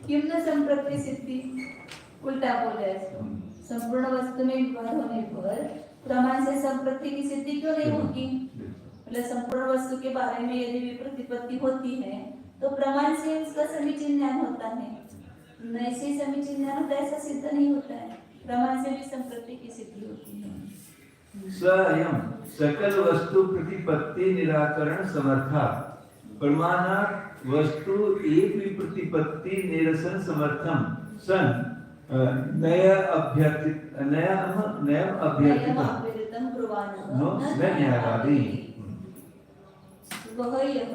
किम न संप्रत्यय सिद्धि, उल्टा बोल रहे इसको। संपूर्ण वस्तु में विवाद होने पर प्रमाण से संप्रत्यय की सिद्धि क्यों नहीं होगी? मतलब संपूर्ण वस्तु के बारे में यदि विप्रतिपत्ति होती है तो प्रमाण से उसका समीचीन ज्ञान होता है। नए से समीचीन ज्ञान होता है ऐसा सिद्ध नहीं होता है। प्रमाण से भी संप्रत्यय की सिद्धि होती है। स्वयं सकल वस्तु प्रतिपत्ति निराकरण समर्था प्रमाणात् वस्तु एक विप्रतिपत्ति निरसन समर्थम सन नया अभ्यर्थित वह यह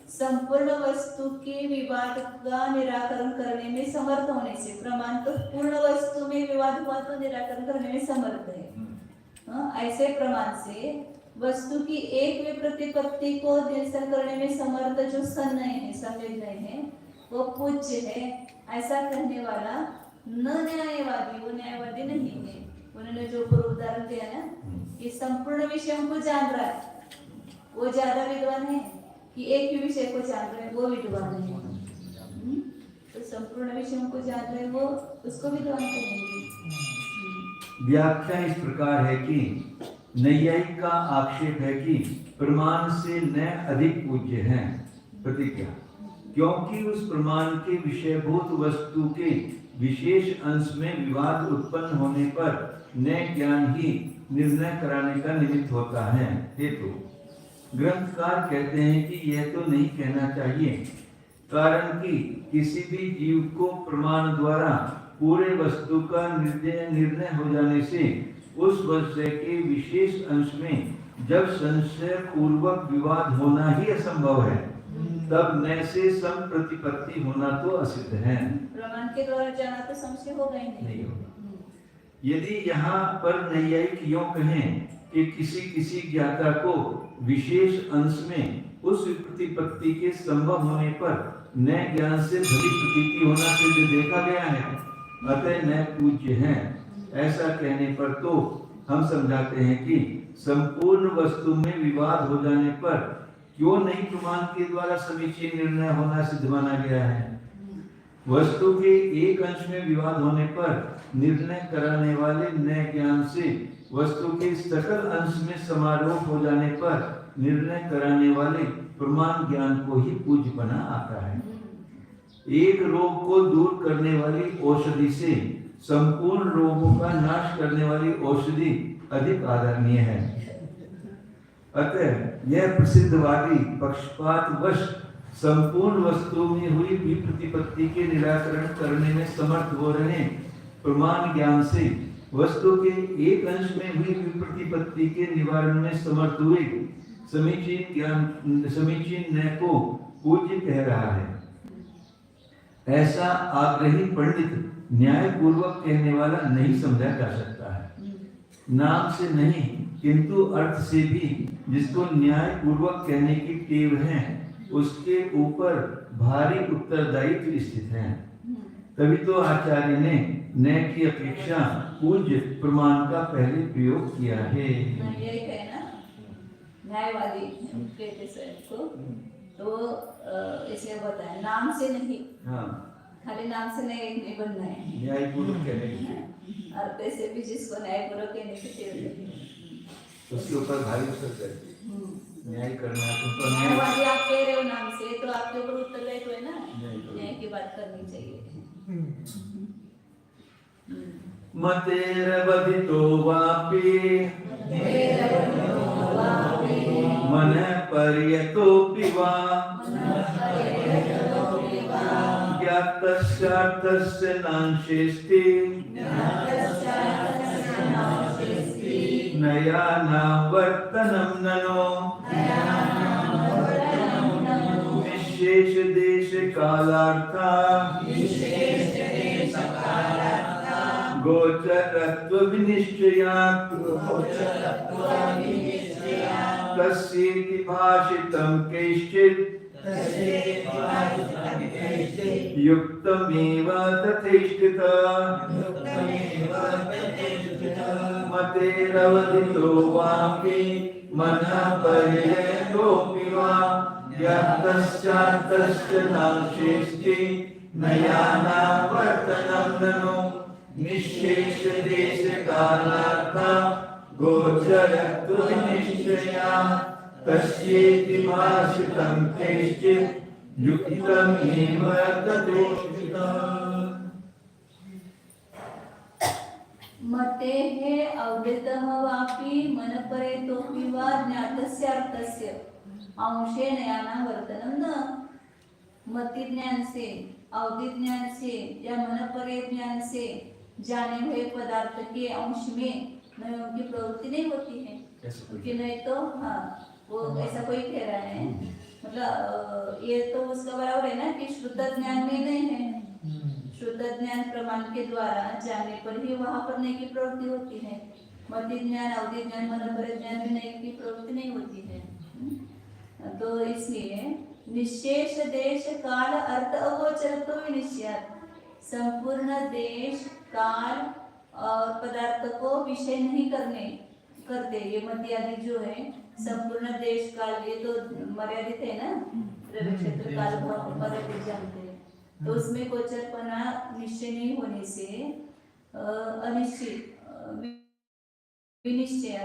संपूर्ण वस्तु के विवाद का निराकरण करने में समर्थ होने से, प्रमाण तो पूर्ण वस्तु में विवाद हुआ तो निराकरण करने में समर्थ है। ऐसे प्रमाण से वस्तु की एक विप्रतिपत्ति को निरसन करने में समर्थ जो सन्नय है, संवेदनय है, वो पूज्य है, ऐसा कहने वाला न न्यायवादी, वो न्यायवादी नहीं है। उन्होंने जो उदाहरण दिया ना कि संपूर्ण विषयों को जान रहा है वो ज्यादा विद्वान है कि एक ही विषय को जान रहे हैं वो विद्वान है। तो संपूर्ण विषयों को जान रहे वो उसको विद्वान कहेंगे। व्याख्या इस प्रकार है कि नैयायिक का आक्षेप है कि प्रमाण से न अधिक पूज्य है प्रतिज्ञा, क्योंकि उस प्रमाण के विषयभूत वस्तु के विशेष अंश में विवाद उत्पन्न होने पर न ज्ञान ही निर्णय कराने का निमित्त होता है। हेतु ग्रंथकार कहते हैं कि यह तो नहीं कहना चाहिए, कारण कि किसी भी जीव को प्रमाण द्वारा पूरे वस्तु का निर्णय हो जाने से उस विषय के विशेष अंश में जब संशय पूर्वक विवाद होना ही असंभव है, तब नए से संप्रतिपत्ति होना तो असिद्ध है। प्रमाण के द्वारा जाना तो संशय होगा ही नहीं होगा। यदि यहाँ पर नैयायिक यूं कहें कि किसी ज्ञाता को विशेष अंश में उस प्रतिपत्ति के संभव होने पर नए ज्ञान से भली प्रतीति होना सिद्ध देखा गया है, अतः नए पूज्य है, ऐसा कहने पर तो हम समझाते हैं कि संपूर्ण वस्तु में विवाद हो जाने पर क्यों नहीं प्रमाण के द्वारा समीचीन निर्णय होना सिद्ध माना गया है। वस्तु के एक अंश में विवाद होने पर निर्णय कराने वाले नए ज्ञान से वस्तु के सकल अंश में समारोह हो जाने पर निर्णय कराने वाले प्रमाण ज्ञान को ही पूज्य बना आता है। एक रोग को दूर करने वाली औषधि से संपूर्ण रोगों का नाश करने वाली औषधि अधिक आदरणीय है। अतः यह प्रसिद्धवादी पक्षपातवश संपूर्ण वस्तु में हुई विप्रतिपत्ति के निराकरण करने में समर्थ हो रहे प्रमाण ज्ञान से वस्तु के एक अंश में हुई विप्रतिपत्ति के निवारण में समर्थ हुए समीचीन न्याय को पूज्य कह रहा है। ऐसा आग्रही पंडित न्याय पूर्वक कहने वाला नहीं समझा जा सकता है। नाम से नहीं किंतु अर्थ से भी जिसको न्याय पूर्वक कहने की टेव है उसके ऊपर भारी उत्तरदायित्व स्थित है। तभी तो आचार्य ने न्याय की अपेक्षा पूज्य प्रमाण का पहले प्रयोग किया है। यही है ना, न्यायवादी कहते स्वयं को, तो इसलिए बताया नाम से नहीं, हाँ, खाली नाम से नहीं बनना है, न्याय पूर्वक कहने की अर्थ से भी जिसको न्यायपूर्वक कहने की टेव है, उसके ऊपर भारी उत्तर है। न्याय करना है तो न्यायवादी आप कह रहे हो नाम से, तो आपके ऊपर उत्तरदायित्व है ना, न्याय न्याय की बात करनी चाहिए। मतेरवधितो वापि मन पर्यतोऽपि वा ज्ञातस्यार्थस्य नांशेस्ति नयानावर्तनं ननो निःशेष देश कालार्था गोचरत्व विनिश्चयात् तस्येति भाषितं कैश्चित् युक्तमेव तथेष्टितः मतेरवधितो वापि मनः पर्यतोऽपि वा ज्ञातस्यार्थस्य नांशेस्ति नयानावर्तनं ननु निःशेष देश कालार्था गोचरत्व विनिश्चयात् तस्येति भाषितं कैश्चित् युक्तमेव तथेष्टितः। मतेः अवृतः वापि मनपरेतोऽपि वा ज्ञातस्यार्थस्य अंशे नयाना वर्तनं न। मति ज्ञान से, अवधि ज्ञान से या मनपरे ज्ञान से जाने हुए पदार्थ के अंश में नयों की प्रवृत्ति नहीं होती है, कि नहीं तो हाँ वो ऐसा कोई कह रहा है, मतलब ये तो उसका बराबर है ना कि शुद्ध ज्ञान में नहीं है, शुद्ध ज्ञान प्रमाण के द्वारा जाने पर ही वहां पर नहीं की प्रवृत्ति होती है। मति ज्ञान, अवधि ज्ञान, मनोपर ज्ञान में नहीं की प्रवृत्ति नहीं होती है। तो इसलिए निशेष देश काल अर्थ अगोचर तो विनिश्चयात्, संपूर्ण देश काल और पदार्थ को विषय नहीं करते ये मति आदि जो है, संपूर्ण देश काल ये तो मर्यादित है ना, द्रव्य क्षेत्र काल मर्यादित जानते हैं, तो उसमें गोचरपना निश्चय नहीं होने से अनिश्चित विनिश्चय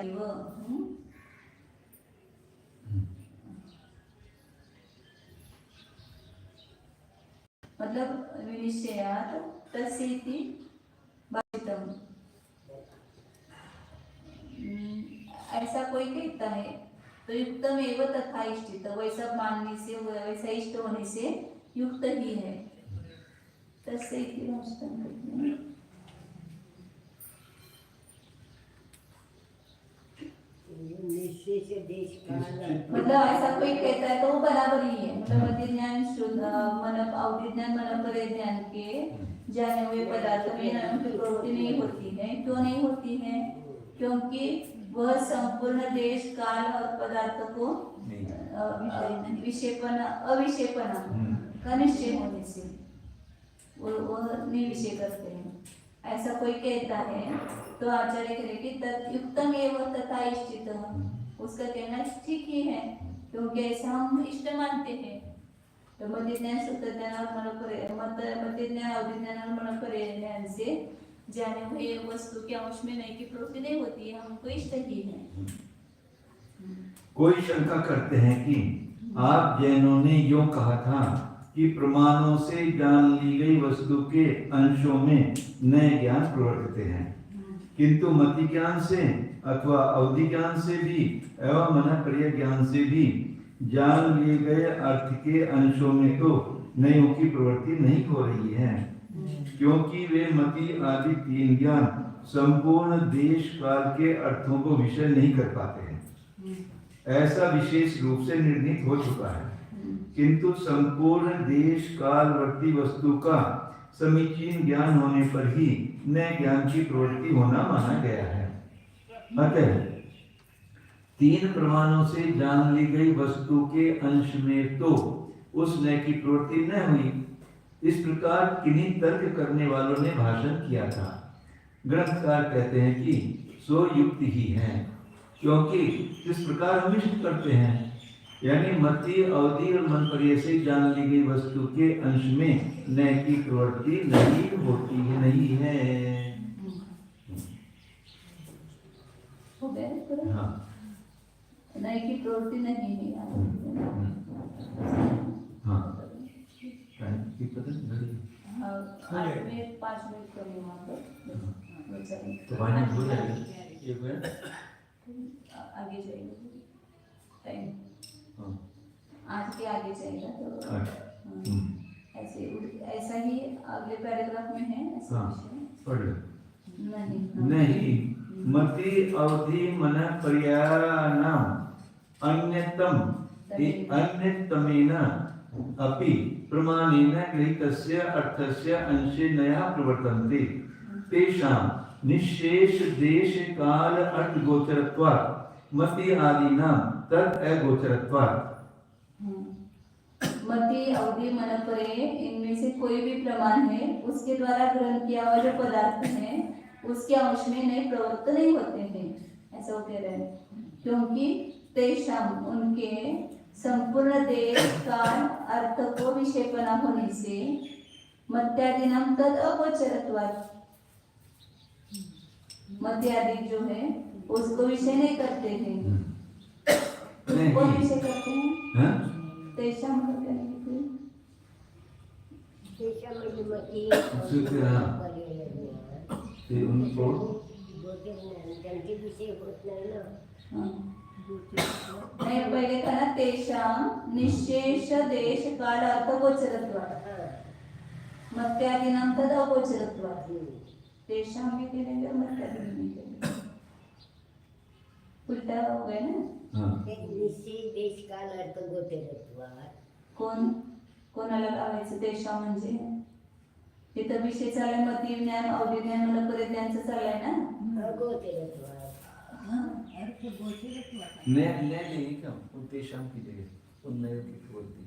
मतलब विनिश्चयात् तस्येति भाषितम्। ऐसा कोई कहता है तो युक्तम एवं तथा इष्टित, वैसा मानने से वैसा इष्ट होने से युक्त ही है। तस्येति भाषितम् निश्चेष देश काल मतलब ऐसा कोई कहता है तो वो बराबर ही है, मतलब मति ज्ञान शुद्ध मन अवधि ज्ञान मनोपर ज्ञान के जाने हुए पदार्थ में उनकी प्रवृत्ति नहीं होती है। क्यों नहीं होती है? क्योंकि वह संपूर्ण देश काल और पदार्थ को विषेपन अविषेपन का निश्चय होने से वो नहीं विषय करते हैं। ऐसा कोई कहता है तो आचार्य करेगी तत्युक्तम एवं तथा इष्टित, उसका कहना ठीक ही है क्योंकि ऐसा हम इष्ट मानते हैं। तो मति ज्ञान शुद्ध ज्ञान और मति ज्ञान अवधि ज्ञान और मनोपर ज्ञान से जाने हुए वस्तु के अंश में नहीं की प्रवृत्ति नहीं होती है, हमको इष्ट ही है। कोई शंका करते हैं कि आप जैनों ने यूं कहा था कि प्रमाणों से जान ली गई वस्तु के अंशों में नए ज्ञान प्रवर्तित हैं, किंतु मति ज्ञान से अथवा अवधि ज्ञान से भी एवं मनःप्रिय ज्ञान से भी जान लिए गए अर्थ के अंशों में तो नयों की प्रवृत्ति नहीं हो रही है, क्योंकि वे मति आदि तीन ज्ञान संपूर्ण देश काल के अर्थों को विषय नहीं कर पाते हैं। ऐसा विशेष रूप से निर्णीत हो चुका है। किंतु संपूर्ण देश कालवर्ती वस्तु का समीचीन ज्ञान होने पर ही नए ज्ञान की प्रवृत्ति होना माना गया है। अतः तीन प्रमाणों से जान ली गई वस्तु के अंश में तो उस नए की प्रवृत्ति न हुई। इस प्रकार किन्हीं तर्क करने वालों ने भाषण किया था। ग्रंथकार कहते हैं कि सो युक्ति ही है, क्योंकि इस प्रकार हम इष्ट करते हैं, यानी मति, अवधि और मनपर्य से जान ली गई वस्तु के अंश में नए की प्रवृत्ति नहीं होती है, नहीं है। हो गया पूरा? हाँ। नए की प्रवृत्ति नहीं है। हाँ। टाइम की पता नहीं घड़ी। हाँ, 8 मिनट 5 मिनट करूँ वहाँ पर। तो वाणी हो जाएगी। एक मिनट। आगे जाएगा टाइम। हाँ। आज के आगे जाएगा तो हाँ। ऐसा ही अगले पैराग्राफ में है ऐसा हाँ। विषय पढ़ लो। नहीं मति, अवधि, मन, पर्यायानाम अन्यतमेन अपि प्रमाणेन गृहीतस्य अर्थस्य अंशे नया प्रवर्तन्ते तेषां निःशेष देश काल अर्थ गोचरत्वात् मति आदीनां तद अगोचरत्वात्। मति, अवधि, मन, पर्याय इनमें से कोई भी प्रमाण है उसके द्वारा ग्रहण किया हुआ जो पदार्थ है उसके अंश में नए प्रवृत्त नहीं होते हैं, ऐसा वो कह रहे हैं। क्योंकि तेषाम उनके संपूर्ण देश काल अर्थ को विषयपना होने से मत्यादिनाम तद अगोचरत्वात्, मत्यादि जो है उसको विषय नहीं करते हैं। उसको विषय करते हैं। तेषाम मतलब क्या है? त्याच्यामध्ये मती ते उनको त्यांचे विषय होत नाही ना। नहीं, पहले था ना तेषाम निःशेष देश काल अर्थ गोचरत्वात्, मत्यादिनाम तद अगोचरत्वात्। तेषाम भी कहेंगे और मत्यादि भी कहेंगे, उल्टा हो गया ना। निश्चय देश काल अर्थ गोचरत्वात् कोणाला लावायचं? तेषाम म्हणजे इथं विषय चाललाय मती ज्ञान, अवधि ज्ञान, मनपर्य ज्ञानचं चाललाय ना। गोचरत्वात् नहीं क्या उद्देश्यम की जगह उन्नय की प्रवृत्ति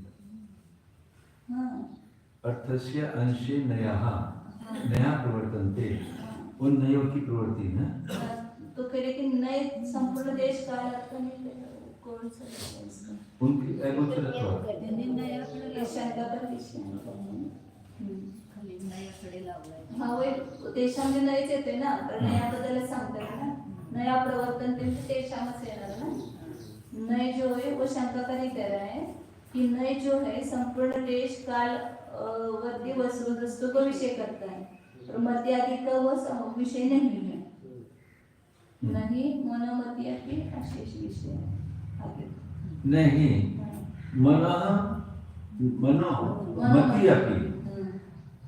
अर्थस्य अंशे नया नया प्रवर्तनते उन्नयों की प्रवृत्ति ना। तो कह रहे कि नए संपूर्ण देश काल अर्थ में कौन सा है इसका? उनकी अगोचरत्व शंका पर विषय हाँ वही तेषामध्ये नयच येते ना, तर नयाबद्दल सांगतात ना, नया प्रवर्तन ते तेषामच येणार ना। नय जो है वो शंका का नहीं कह रहा है कि नय जो है संपूर्ण देश काल वर्ती वस्तु को विषय करता है और मध्य आदि का वो विषय नहीं है, नहीं मनोमति अपनी अशेष विषय आगे नहीं मनो मति अपनी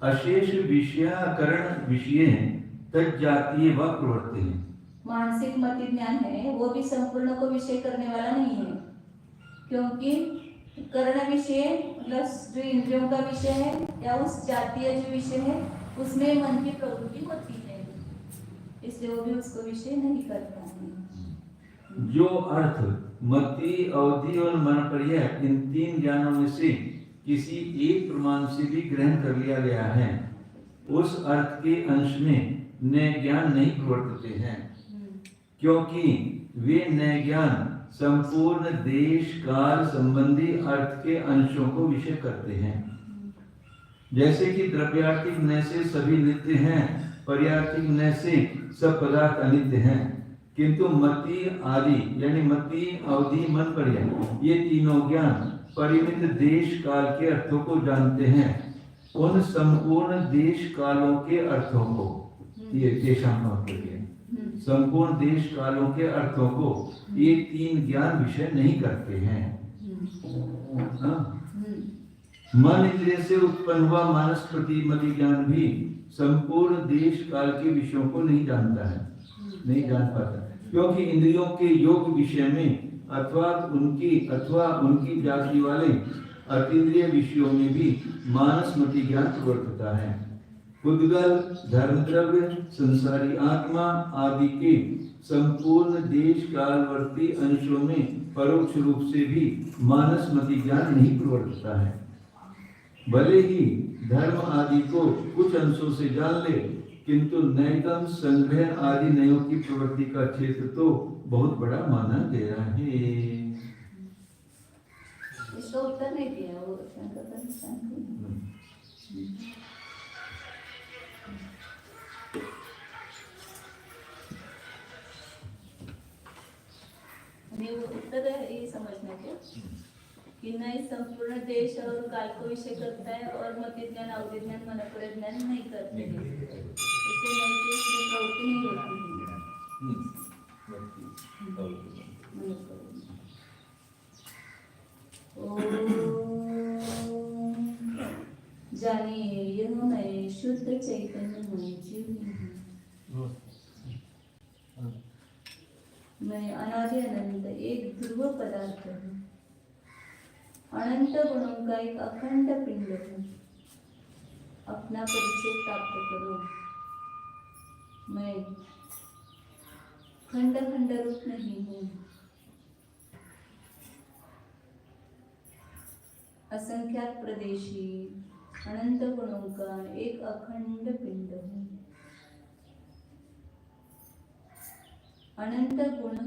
अशेष विषयाकरण विषय तज्जातीय व प्रवृत्ति है। मानसिक मति ज्ञान है वो भी संपूर्ण को विषय करने वाला नहीं है, क्योंकि कर्ण विषय मतलब जो इंद्रियों का विषय है या उस जातीय जो विषय है उसमें मन की प्रवृत्ति होती है, इसलिए वो भी उसको विषय नहीं करता है। जो अर्थ मति, अवधि और मनपर्य इन तीन ज्ञानों में से किसी एक प्रमाण से भी ग्रहण कर लिया गया है, उस अर्थ के अंश में नए ज्ञान नहीं प्रवर्तते हैं, क्योंकि वे नए ज्ञान संपूर्ण देश काल संबंधी अर्थ के अंशों को विषय करते हैं। जैसे कि द्रव्यार्थिक नय से सभी नित्य हैं, पर्यार्थिक नय से सब पदार्थ अनित्य हैं, किंतु मति आदि यानी मति, अवधि, मनपर्य ये तीनों ज्ञान परिमित देश काल के अर्थों को जानते हैं। उन संपूर्ण देश कालों के अर्थों को ये संपूर्ण देश कालों के अर्थों को ये तीन ज्ञान विषय नहीं करते हैं। मन इंद्रिय से उत्पन्न हुआ मानस प्रतिमति ज्ञान भी संपूर्ण देश काल के विषयों को नहीं जानता है, नहीं जान पाता, क्योंकि इंद्रियों के योग विषय में अथवा उनकी जाति वाले अतीन्द्रिय विषयों में भी मानसमति ज्ञान प्रवर्तता है। उद्गल, धर्म द्रव्य, संसारी आत्मा आदि के संपूर्ण देश कालवर्ती अंशों में परोक्ष रूप से भी मानसमति ज्ञान नहीं प्रवर्तता है। भले ही धर्म आदि को कुछ अंशों से जान ले, किंतु नैतम संग्रह आदि नयों की प्रवृत्ति का क्षेत्र तो बहुत बड़ा माना गया है। इसका उत्तर नहीं दिया वो शंकर का शांति। हमें वो उत्तर है ये समझना क्या कि नए संपूर्ण देश और काल को विषय करता है और मति ज्ञान, अवधि ज्ञान, मनोपर ज्ञान नहीं करते हैं। इससे नई देश में प्रवृत्ति नहीं होती है। जानिए यह मैं शुद्ध चैतन्यमय जीव हूँ। मैं अनादि अनंत एक ध्रुव पदार्थ हूँ, अनंत गुणों का एक अखंड पिंड हूँ। अपना परिचय प्राप्त करो। मैं खंड खंड रूप नहीं हूँ, असंख्यात प्रदेशी अनंत गुणों का एक अखंड पिंड हूँ। अनंत गुण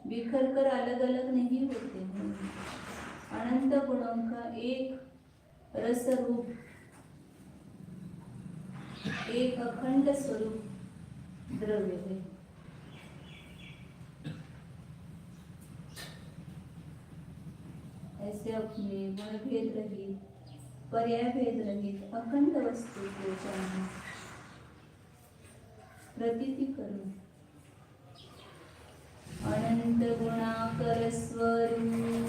बिखर कर अलग अलग नहीं होते हैं। अनंत गुणों का एक रस रूप, एक अखंड स्वरूप द्रव्य है। ऐसे अपने गुण भेद रहित, पर्याय भेद रहित अखंड वस्तु को जानो, प्रतीति करो। अनंत गुणाकर स्वरूप,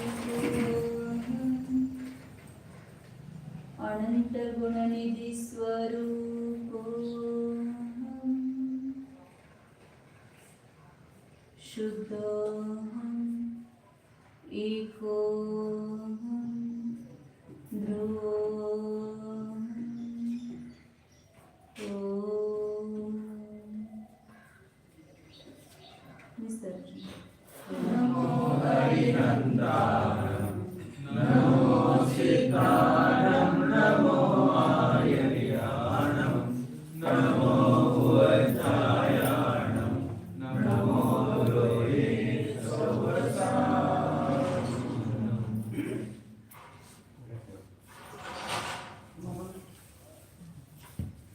अनंत गुण निधि स्वरूप, शुद्ध एको ध्रुव नमो हरिनंदाय, नमो